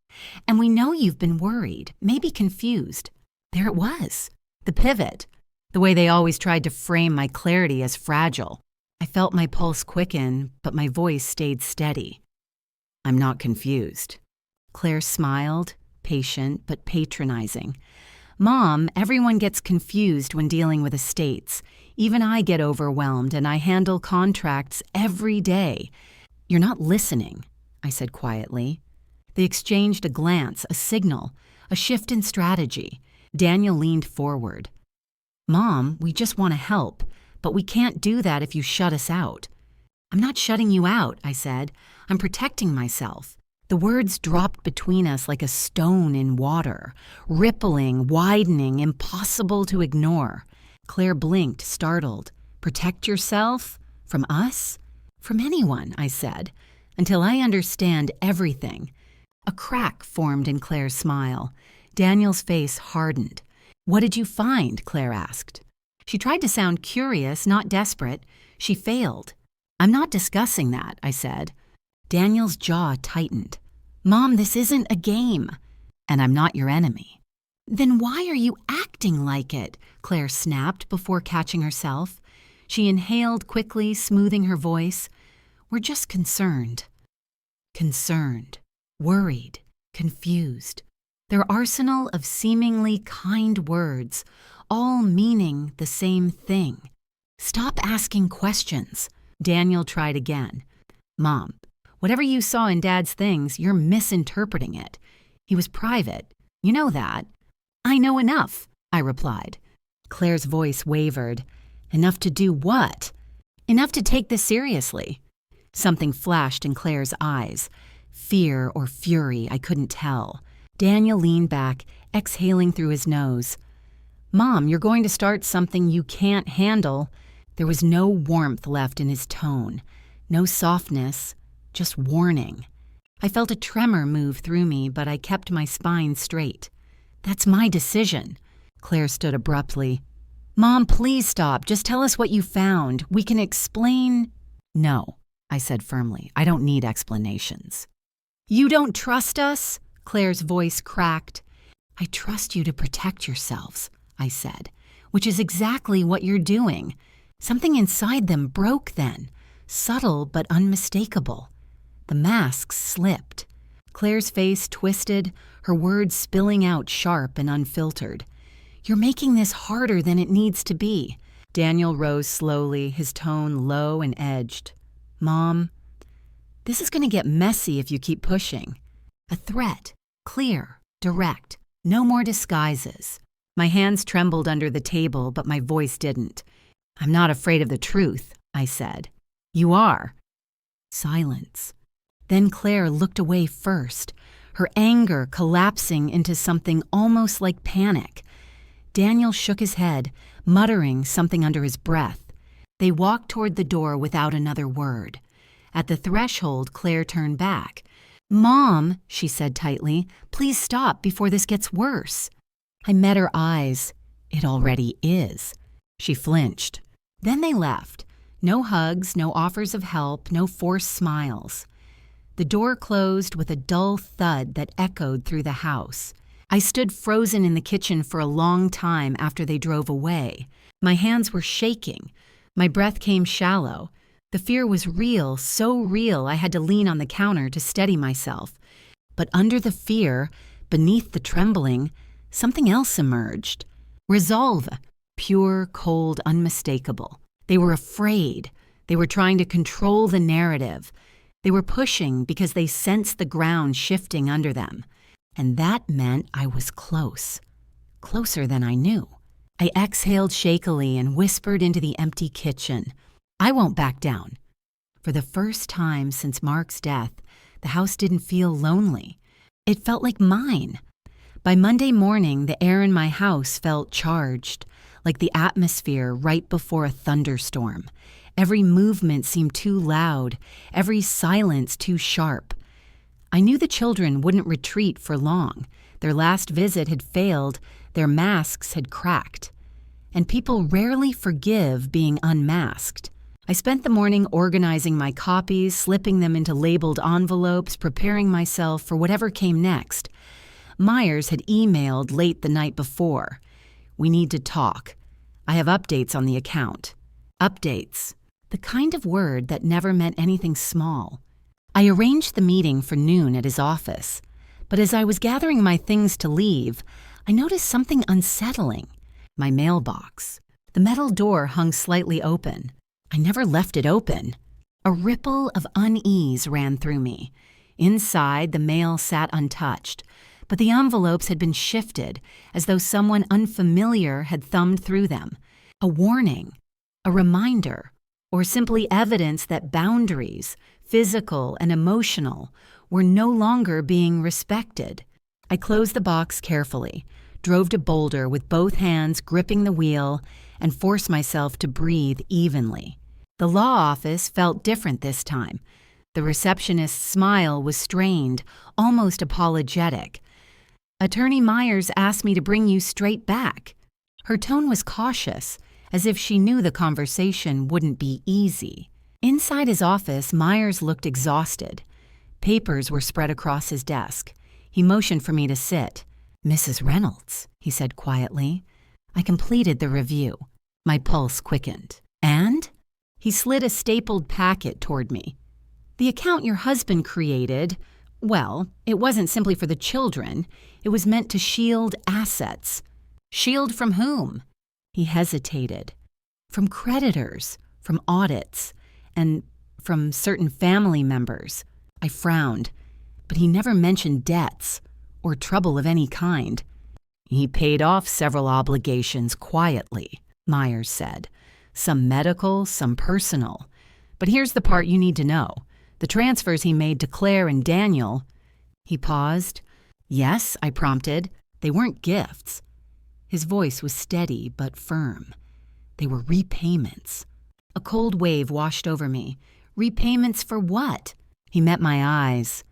"And we know you've been worried, maybe confused." There it was. The pivot. The way they always tried to frame my clarity as fragile. I felt my pulse quicken, but my voice stayed steady. "I'm not confused." Claire smiled, patient but patronizing. "Mom, everyone gets confused when dealing with estates. Even I get overwhelmed, and I handle contracts every day." "You're not listening," I said quietly. They exchanged a glance, a signal, a shift in strategy. Daniel leaned forward. "Mom, we just want to help, but we can't do that if you shut us out." "I'm not shutting you out," I said. "I'm protecting myself." The words dropped between us like a stone in water, rippling, widening, impossible to ignore. Claire blinked, startled. "Protect yourself? From us?" "From anyone," I said, "until I understand everything." A crack formed in Claire's smile. Daniel's face hardened. "What did you find?" Claire asked. She tried to sound curious, not desperate. She failed. "I'm not discussing that," I said. Daniel's jaw tightened. "Mom, this isn't a game." "And I'm not your enemy." Then why are you acting like it? Claire snapped before catching herself. She inhaled quickly, smoothing her voice. We're just concerned. Concerned, worried, confused. Their arsenal of seemingly kind words, all meaning the same thing. Stop asking questions. Daniel tried again. Mom, whatever you saw in Dad's things, you're misinterpreting it. He was private. You know that. I know enough, I replied. Claire's voice wavered. Enough to do what? Enough to take this seriously. Something flashed in Claire's eyes. Fear or fury, I couldn't tell. Daniel leaned back, exhaling through his nose. Mom, you're going to start something you can't handle. There was no warmth left in his tone. No softness, just warning. I felt a tremor move through me, but I kept my spine straight. That's my decision. Claire stood abruptly. Mom, please stop. Just tell us what you found. We can explain. No, I said firmly. I don't need explanations. You don't trust us? Claire's voice cracked. I trust you to protect yourselves, I said, which is exactly what you're doing. Something inside them broke then, subtle but unmistakable. The masks slipped. Claire's face twisted, her words spilling out sharp and unfiltered. You're making this harder than it needs to be. Daniel rose slowly, his tone low and edged. Mom, this is going to get messy if you keep pushing. A threat, clear, direct, no more disguises. My hands trembled under the table, but my voice didn't. I'm not afraid of the truth, I said. You are. Silence. Then Claire looked away first, her anger collapsing into something almost like panic. Daniel shook his head, muttering something under his breath. They walked toward the door without another word. At the threshold, Claire turned back. Mom, she said tightly, please stop before this gets worse. I met her eyes. It already is. She flinched. Then they left. No hugs, no offers of help, no forced smiles. The door closed with a dull thud that echoed through the house. I stood frozen in the kitchen for a long time after they drove away. My hands were shaking. My breath came shallow. The fear was real, so real I had to lean on the counter to steady myself. But under the fear, beneath the trembling, something else emerged. Resolve. Pure, cold, unmistakable. They were afraid. They were trying to control the narrative. They were pushing because they sensed the ground shifting under them. And that meant I was close. Closer than I knew. I exhaled shakily and whispered into the empty kitchen. I won't back down. For the first time since Mark's death, the house didn't feel lonely. It felt like mine. By Monday morning, the air in my house felt charged, like the atmosphere right before a thunderstorm. Every movement seemed too loud, every silence too sharp. I knew the children wouldn't retreat for long. Their last visit had failed, their masks had cracked. And people rarely forgive being unmasked. I spent the morning organizing my copies, slipping them into labeled envelopes, preparing myself for whatever came next. Myers had emailed late the night before. We need to talk. I have updates on the account. Updates. The kind of word that never meant anything small. I arranged the meeting for noon at his office. But as I was gathering my things to leave, I noticed something unsettling. My mailbox. The metal door hung slightly open. I never left it open. A ripple of unease ran through me. Inside, the mail sat untouched, but the envelopes had been shifted as though someone unfamiliar had thumbed through them. A warning, a reminder, or simply evidence that boundaries, physical and emotional, were no longer being respected. I closed the box carefully, drove to Boulder with both hands gripping the wheel, and forced myself to breathe evenly. The law office felt different this time. The receptionist's smile was strained, almost apologetic. Attorney Myers asked me to bring you straight back. Her tone was cautious, as if she knew the conversation wouldn't be easy. Inside his office, Myers looked exhausted. Papers were spread across his desk. He motioned for me to sit. "Mrs. Reynolds," he said quietly. I completed the review. My pulse quickened. "And?" He slid a stapled packet toward me. "The account your husband created, well, it wasn't simply for the children. It was meant to shield assets." "Shield from whom?" He hesitated. "From creditors, from audits, and from certain family members." I frowned, but he never mentioned debts or trouble of any kind. "He paid off several obligations quietly," Myers said. "Some medical, some personal. But here's the part you need to know. The transfers he made to Claire and Daniel—" He paused. "Yes," I prompted. "They weren't gifts." His voice was steady but firm. "They were repayments." A cold wave washed over me. Repayments for what? He met my eyes.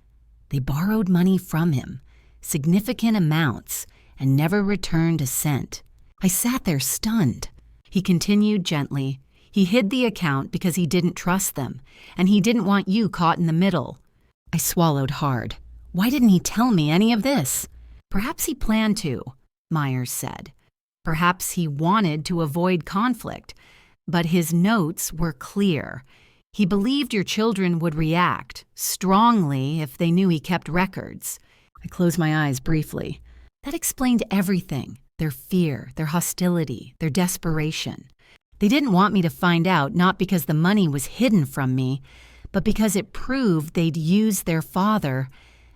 "They borrowed money from him, significant amounts, and never returned a cent." I sat there stunned. He continued gently. "He hid the account because he didn't trust them, and he didn't want you caught in the middle." I swallowed hard. Why didn't he tell me any of this? "Perhaps he planned to," Myers said. "Perhaps he wanted to avoid conflict. But his notes were clear. He believed your children would react strongly if they knew he kept records." I closed my eyes briefly. That explained everything. Their fear, their hostility, their desperation. They didn't want me to find out, not because the money was hidden from me, but because it proved they'd used their father,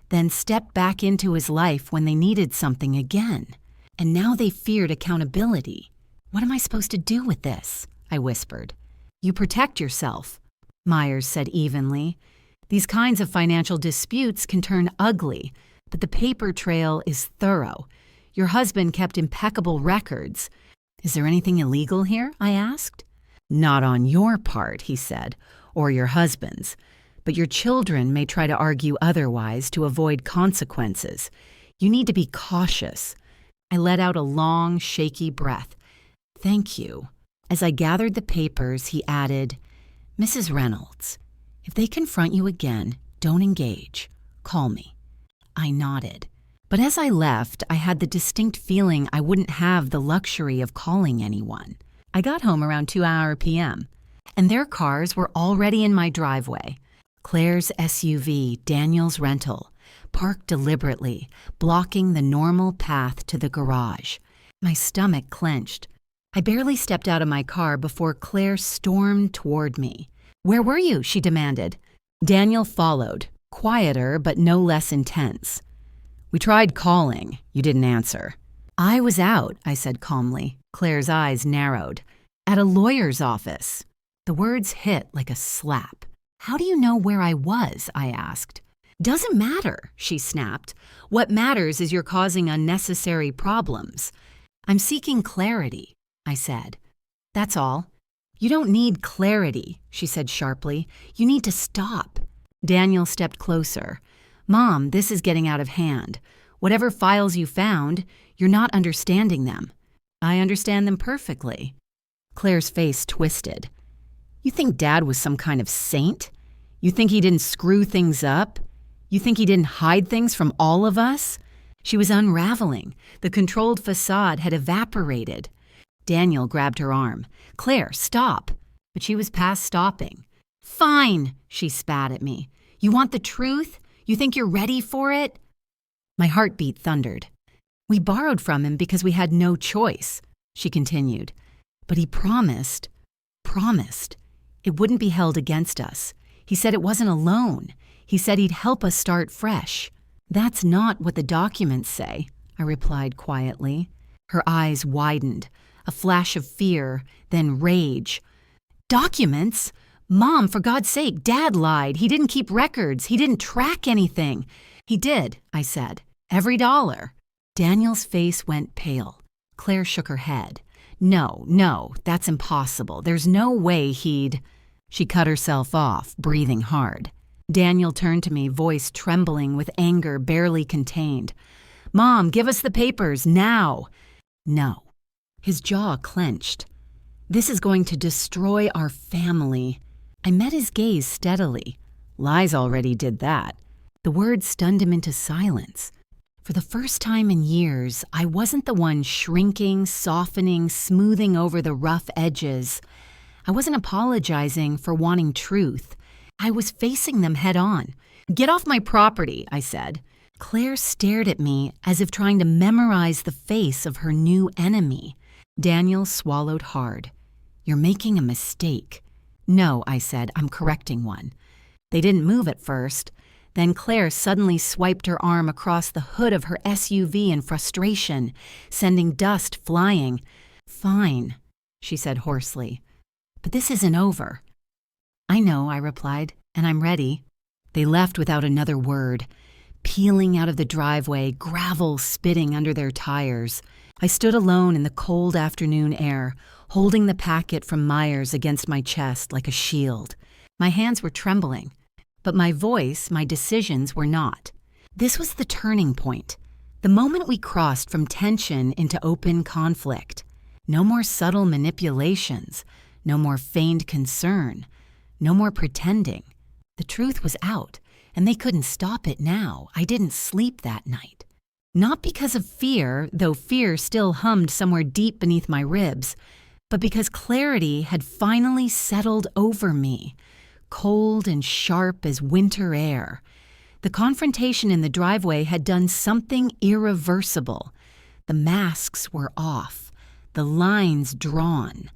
then stepped back into his life when they needed something again. And now they feared accountability. "What am I supposed to do with this?" I whispered. "You protect yourself," Myers said evenly. "These kinds of financial disputes can turn ugly, but the paper trail is thorough. Your husband kept impeccable records." "Is there anything illegal here?" I asked. "Not on your part," he said, "or your husband's. But your children may try to argue otherwise to avoid consequences. You need to be cautious." I let out a long, shaky breath. "Thank you." As I gathered the papers, he added, "Mrs. Reynolds, if they confront you again, don't engage. Call me." I nodded. But as I left, I had the distinct feeling I wouldn't have the luxury of calling anyone. I got home around 2 p.m., and their cars were already in my driveway. Claire's SUV, Daniel's rental, parked deliberately, blocking the normal path to the garage. My stomach clenched. I barely stepped out of my car before Claire stormed toward me. "Where were you?" she demanded. Daniel followed, quieter but no less intense. "We tried calling. You didn't answer." "I was out," I said calmly. Claire's eyes narrowed. "At a lawyer's office." The words hit like a slap. "How do you know where I was?" I asked. "Doesn't matter," she snapped. "What matters is you're causing unnecessary problems." "I'm seeking clarity," I said. "That's all." "You don't need clarity," she said sharply. "You need to stop." Daniel stepped closer. "Mom, this is getting out of hand. Whatever files you found, you're not understanding them." "I understand them perfectly." Claire's face twisted. "You think Dad was some kind of saint? You think he didn't screw things up? You think he didn't hide things from all of us?" She was unraveling. The controlled facade had evaporated. Daniel grabbed her arm. "Claire, stop." But she was past stopping. "Fine," she spat at me. "You want the truth? You think you're ready for it?" My heartbeat thundered. "We borrowed from him because we had no choice," she continued. "But he promised. It wouldn't be held against us. He said it wasn't a loan. He said he'd help us start fresh." "That's not what the documents say," I replied quietly. Her eyes widened, a flash of fear, then rage. "Documents? Mom, for God's sake, Dad lied. He didn't keep records. He didn't track anything." "He did," I said. "Every dollar." Daniel's face went pale. Claire shook her head. No, that's impossible. There's no way he'd—" She cut herself off, breathing hard. Daniel turned to me, voice trembling with anger barely contained. "Mom, give us the papers, now." "No." His jaw clenched. "This is going to destroy our family." I met his gaze steadily. "Lies already did that." The word stunned him into silence. For the first time in years, I wasn't the one shrinking, softening, smoothing over the rough edges. I wasn't apologizing for wanting truth. I was facing them head on. "Get off my property," I said. Claire stared at me as if trying to memorize the face of her new enemy. Daniel swallowed hard. "You're making a mistake." "No," I said, "I'm correcting one." They didn't move at first. Then Claire suddenly swiped her arm across the hood of her SUV in frustration, sending dust flying. "Fine," she said hoarsely. "But this isn't over." "I know," I replied, "and I'm ready." They left without another word, peeling out of the driveway, gravel spitting under their tires. I stood alone in the cold afternoon air, holding the packet from Myers against my chest like a shield. My hands were trembling, but my voice, my decisions were not. This was the turning point, the moment we crossed from tension into open conflict. No more subtle manipulations, no more feigned concern, no more pretending. The truth was out, and they couldn't stop it now. I didn't sleep that night. Not because of fear, though fear still hummed somewhere deep beneath my ribs, but because clarity had finally settled over me, cold and sharp as winter air. The confrontation in the driveway had done something irreversible. The masks were off, the lines drawn,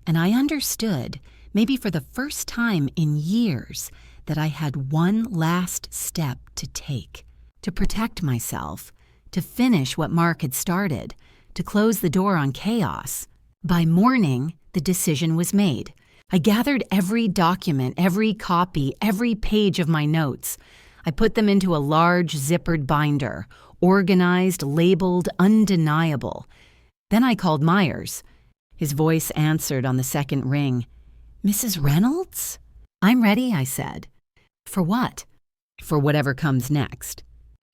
and I understood, maybe for the first time in years, that I had one last step to take, to protect myself, to finish what Mark had started, to close the door on chaos. By morning, the decision was made. I gathered every document, every copy, every page of my notes. I put them into a large zippered binder, organized, labeled, undeniable. Then I called Myers. His voice answered on the second ring. "Mrs. Reynolds?" "I'm ready," I said. "For what?" "For whatever comes next."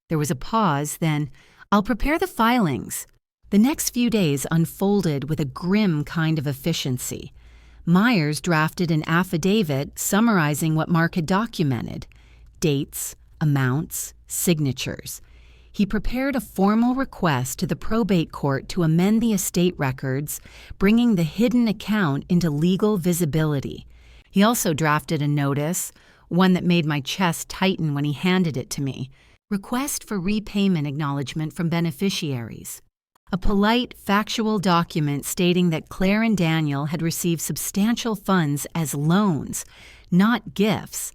There was a pause, then, "I'll prepare the filings." The next few days unfolded with a grim kind of efficiency. Myers drafted an affidavit summarizing what Mark had documented: dates, amounts, signatures. He prepared a formal request to the probate court to amend the estate records, bringing the hidden account into legal visibility. He also drafted a notice, one that made my chest tighten when he handed it to me: request for repayment acknowledgement from beneficiaries. A polite, factual document stating that Claire and Daniel had received substantial funds as loans, not gifts,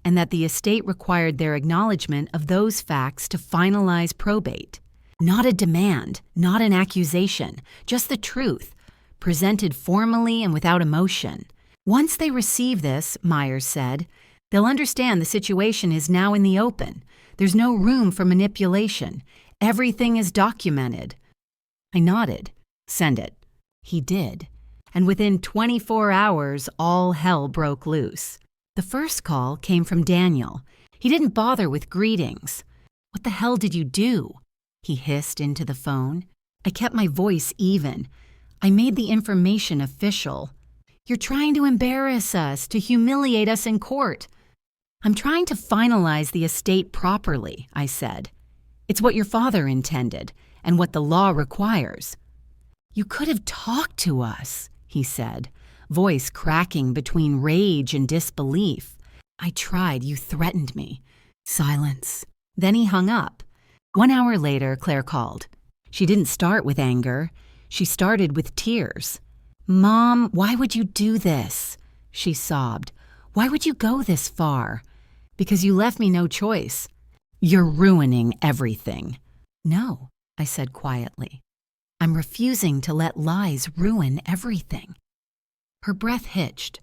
and that the estate required their acknowledgement of those facts to finalize probate. Not a demand, not an accusation, just the truth, presented formally and without emotion. Once they receive this, Myers said, they'll understand the situation is now in the open. There's no room for manipulation. Everything is documented. I nodded. "Send it." He did. And within 24 hours, all hell broke loose. The first call came from Daniel. He didn't bother with greetings. "What the hell did you do?" he hissed into the phone. I kept my voice even. I made the information official. "You're trying to embarrass us, to humiliate us in court." "I'm trying to finalize the estate properly," I said. "It's what your father intended, and what the law requires." "You could have talked to us," he said, voice cracking between rage and disbelief. "I tried. You threatened me." Silence. Then he hung up. 1 hour later, Claire called. She didn't start with anger. She started with tears. "Mom, why would you do this?" she sobbed. "Why would you go this far?" "Because you left me no choice." "You're ruining everything." "No," I said quietly. "I'm refusing to let lies ruin everything." Her breath hitched.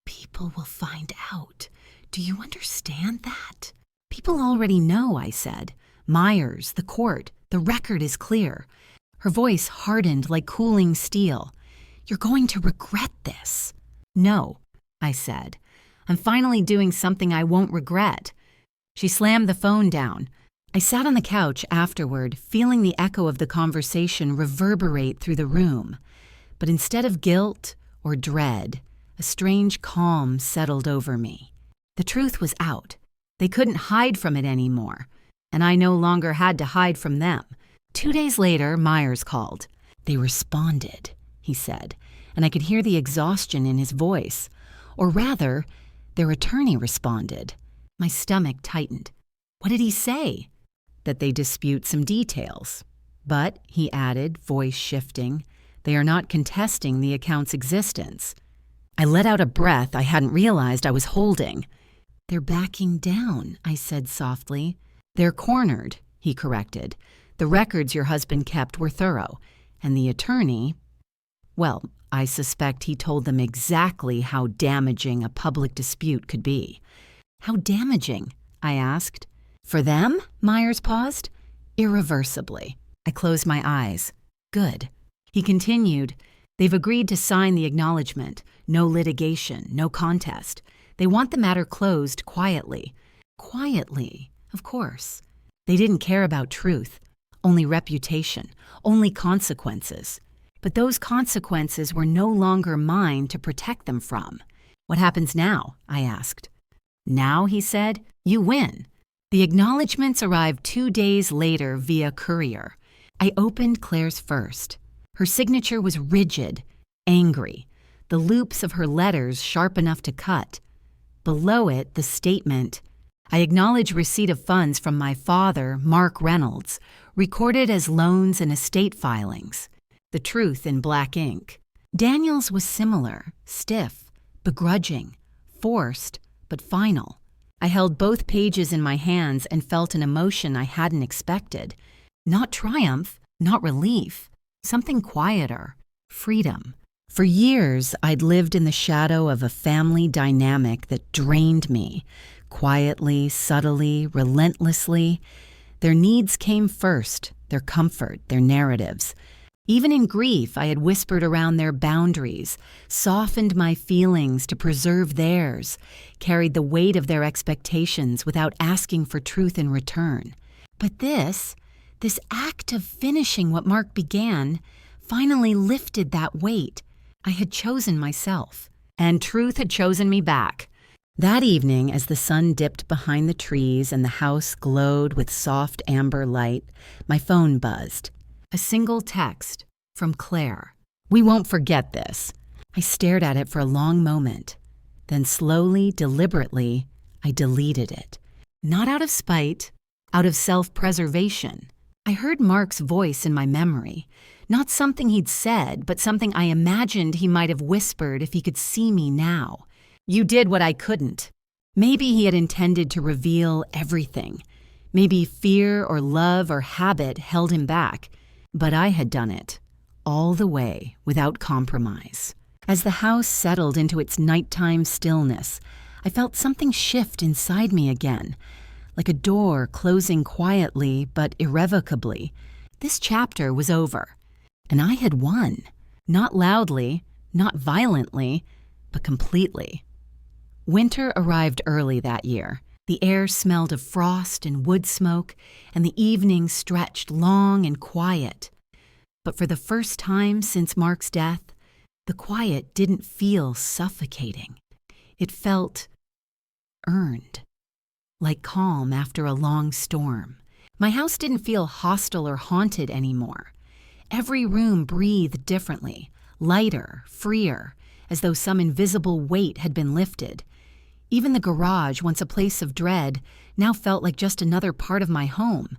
"People will find out. Do you understand that?" "People already know," I said. "Myers, the court, the record is clear." Her voice hardened like cooling steel. "You're going to regret this." "No," I said. "I'm finally doing something I won't regret." She slammed the phone down. I sat on the couch afterward, feeling the echo of the conversation reverberate through the room. But instead of guilt or dread, a strange calm settled over me. The truth was out. They couldn't hide from it anymore. and I no longer had to hide from them. 2 days later, Myers called. "They responded," he said, and I could hear the exhaustion in his voice. Or rather, their attorney responded. My stomach tightened. What did he say? That they dispute some details. But, he added, voice shifting, they are not contesting the account's existence. I let out a breath I hadn't realized I was holding. "They're backing down," I said softly. "They're cornered," he corrected. "The records your husband kept were thorough, and the attorney, well, I suspect he told them exactly how damaging a public dispute could be." "How damaging?" I asked. "For them?" Myers paused. "Irreversibly." I closed my eyes. "Good." He continued, "They've agreed to sign the acknowledgement. No litigation, no contest. They want the matter closed quietly." Quietly, of course. They didn't care about truth, only reputation, only consequences. But those consequences were no longer mine to protect them from. "What happens now?" I asked. "Now," he said, "you win." The acknowledgments arrived 2 days later via courier. I opened Claire's first. Her signature was rigid, angry, the loops of her letters sharp enough to cut. Below it, the statement, "I acknowledge receipt of funds from my father, Mark Reynolds, recorded as loans and estate filings." The truth in black ink. Daniel's was similar, stiff, begrudging, forced, but final. I held both pages in my hands and felt an emotion I hadn't expected. Not triumph, not relief, something quieter, freedom. For years, I'd lived in the shadow of a family dynamic that drained me, quietly, subtly, relentlessly. Their needs came first, their comfort, their narratives. Even in grief, I had whispered around their boundaries, softened my feelings to preserve theirs, carried the weight of their expectations without asking for truth in return. But this act of finishing what Mark began, finally lifted that weight. I had chosen myself, and truth had chosen me back. That evening, as the sun dipped behind the trees and the house glowed with soft amber light, my phone buzzed. A single text from Claire. "We won't forget this." I stared at it for a long moment. Then slowly, deliberately, I deleted it. Not out of spite, out of self-preservation. I heard Mark's voice in my memory. Not something he'd said, but something I imagined he might have whispered if he could see me now. "You did what I couldn't." Maybe he had intended to reveal everything. Maybe fear or love or habit held him back. But I had done it, all the way, without compromise. As the house settled into its nighttime stillness, I felt something shift inside me again, like a door closing quietly but irrevocably. This chapter was over, and I had won. Not loudly, not violently, but completely. Winter arrived early that year. The air smelled of frost and wood smoke, and the evenings stretched long and quiet. But for the first time since Mark's death, the quiet didn't feel suffocating. It felt earned, like calm after a long storm. My house didn't feel hostile or haunted anymore. Every room breathed differently, lighter, freer, as though some invisible weight had been lifted. Even the garage, once a place of dread, now felt like just another part of my home.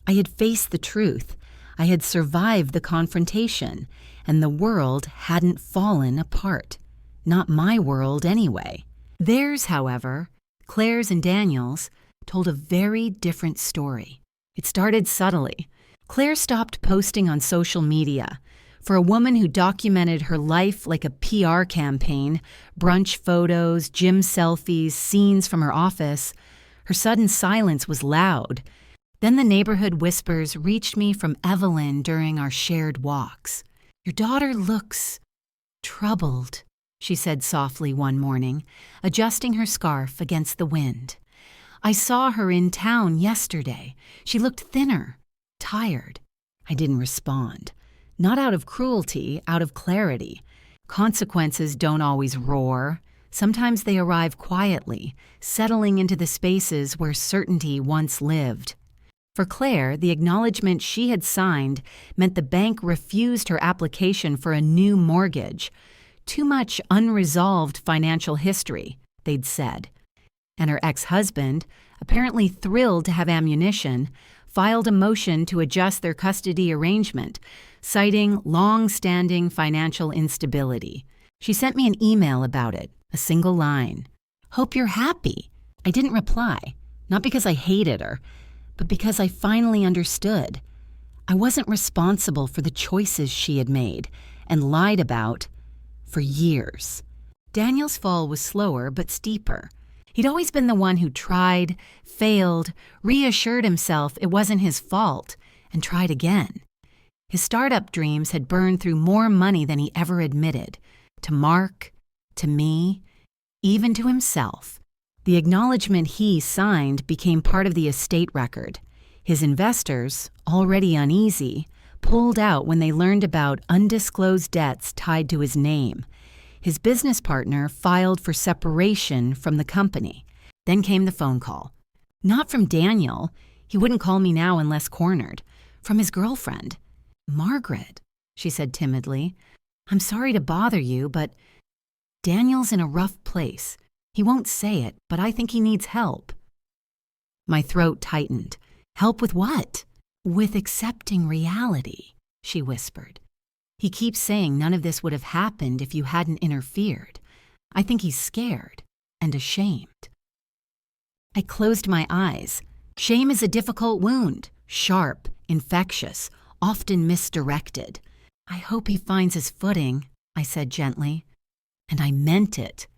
I had faced the truth. I had survived the confrontation, and the world hadn't fallen apart. Not my world, anyway. Theirs, however, Claire's and Daniel's, told a very different story. It started subtly. Claire stopped posting on social media. For a woman who documented her life like a PR campaign, brunch photos, gym selfies, scenes from her office, her sudden silence was loud. Then the neighborhood whispers reached me from Evelyn during our shared walks. "Your daughter looks troubled," she said softly one morning, adjusting her scarf against the wind. "I saw her in town yesterday. She looked thinner, tired." I didn't respond. Not out of cruelty, out of clarity. Consequences don't always roar. Sometimes they arrive quietly, settling into the spaces where certainty once lived. For Claire, the acknowledgement she had signed meant the bank refused her application for a new mortgage. Too much unresolved financial history, they'd said. And her ex-husband, apparently thrilled to have ammunition, filed a motion to adjust their custody arrangement, citing long-standing financial instability. She sent me an email about it, a single line. "Hope you're happy." I didn't reply, not because I hated her, but because I finally understood. I wasn't responsible for the choices she had made and lied about for years. Daniel's fall was slower but steeper. He'd always been the one who tried, failed, reassured himself it wasn't his fault, and tried again. His startup dreams had burned through more money than he ever admitted, to Mark, to me, even to himself. The acknowledgement he signed became part of the estate record. His investors, already uneasy, pulled out when they learned about undisclosed debts tied to his name. His business partner filed for separation from the company. Then came the phone call. Not from Daniel. He wouldn't call me now unless cornered. From his girlfriend. "Margaret," she said timidly, "I'm sorry to bother you, but Daniel's in a rough place. He won't say it, but I think he needs help." My throat tightened. "Help with what?" "With accepting reality," she whispered. "He keeps saying none of this would have happened if you hadn't interfered. I think he's scared and ashamed." I closed my eyes. Shame is a difficult wound, sharp, infectious, often misdirected. "I hope he finds his footing," I said gently. And I meant it.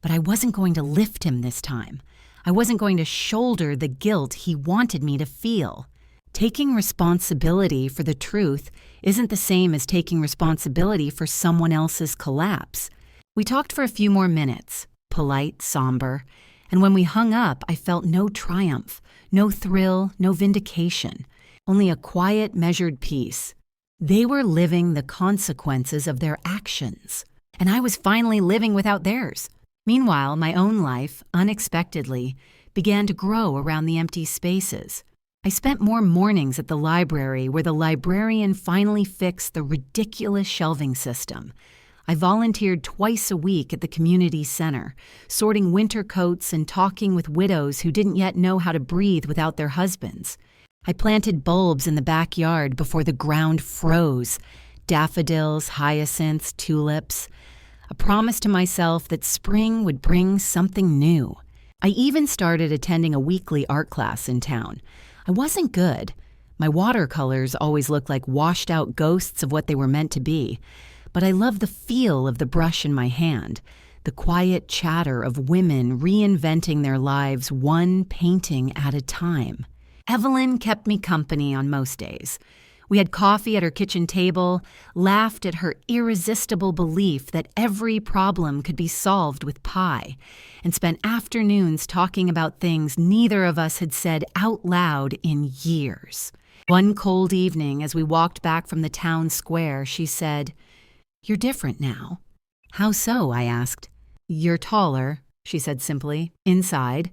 But I wasn't going to lift him this time. I wasn't going to shoulder the guilt he wanted me to feel. Taking responsibility for the truth isn't the same as taking responsibility for someone else's collapse. We talked for a few more minutes, polite, somber, and when we hung up, I felt no triumph, no thrill, no vindication, only a quiet, measured peace. They were living the consequences of their actions, and I was finally living without theirs. Meanwhile, my own life, unexpectedly, began to grow around the empty spaces. I spent more mornings at the library where the librarian finally fixed the ridiculous shelving system. I volunteered twice a week at the community center, sorting winter coats and talking with widows who didn't yet know how to breathe without their husbands. I planted bulbs in the backyard before the ground froze, daffodils, hyacinths, tulips. A promise to myself that spring would bring something new. I even started attending a weekly art class in town. I wasn't good. My watercolors always looked like washed-out ghosts of what they were meant to be. But I loved the feel of the brush in my hand, the quiet chatter of women reinventing their lives one painting at a time. Evelyn kept me company on most days. We had coffee at her kitchen table, laughed at her irresistible belief that every problem could be solved with pie, and spent afternoons talking about things neither of us had said out loud in years. One cold evening, as we walked back from the town square, she said, "You're different now." "How so?" I asked. "You're taller," she said simply, "inside."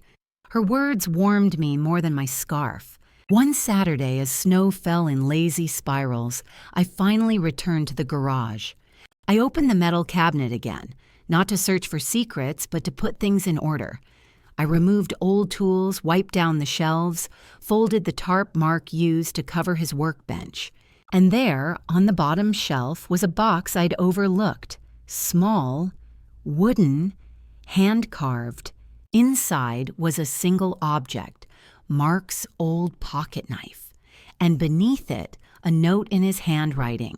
Her words warmed me more than my scarf. One Saturday, as snow fell in lazy spirals, I finally returned to the garage. I opened the metal cabinet again, not to search for secrets, but to put things in order. I removed old tools, wiped down the shelves, folded the tarp Mark used to cover his workbench. And there, on the bottom shelf, was a box I'd overlooked. Small, wooden, hand-carved. Inside was a single object, Mark's old pocket knife, and beneath it, a note in his handwriting.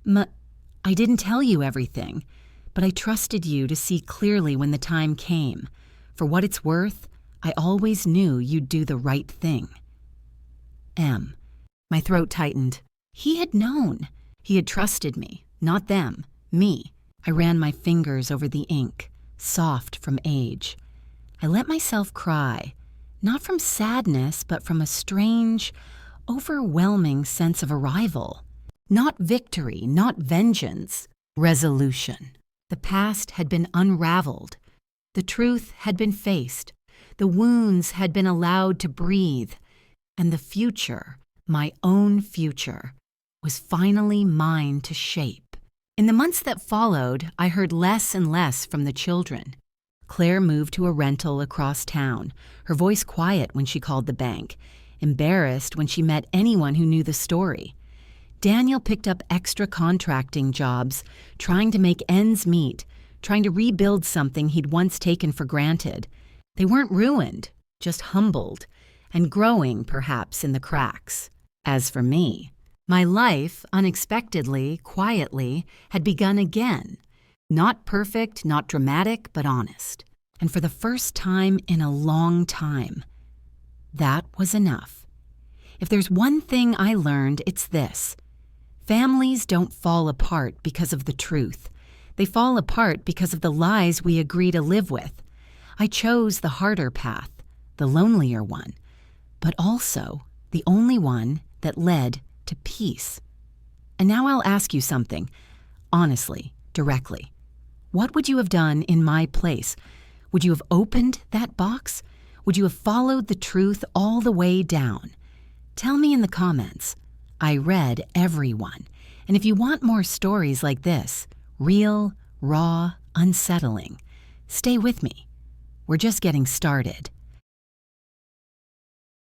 I didn't tell you everything, but I trusted you to see clearly when the time came. For what it's worth, I always knew you'd do the right thing. M. My throat tightened. He had known. He had trusted me, not them, me. I ran my fingers over the ink, soft from age. I let myself cry. Not from sadness, but from a strange, overwhelming sense of arrival. Not victory, not vengeance, resolution. The past had been unraveled. The truth had been faced. The wounds had been allowed to breathe. And the future, my own future, was finally mine to shape. In the months that followed, I heard less and less from the children. Claire moved to a rental across town, her voice quiet when she called the bank, embarrassed when she met anyone who knew the story. Daniel picked up extra contracting jobs, trying to make ends meet, trying to rebuild something he'd once taken for granted. They weren't ruined, just humbled, and growing, perhaps, in the cracks. As for me, my life, unexpectedly, quietly, had begun again. Not perfect, not dramatic, but honest. And for the first time in a long time. That was enough. If there's one thing I learned, it's this. Families don't fall apart because of the truth. They fall apart because of the lies we agree to live with. I chose the harder path, the lonelier one, but also the only one that led to peace. And now I'll ask you something, honestly, directly. What would you have done in my place? Would you have opened that box? Would you have followed the truth all the way down? Tell me in the comments. I read every one. And if you want more stories like this, real, raw, unsettling, stay with me. We're just getting started.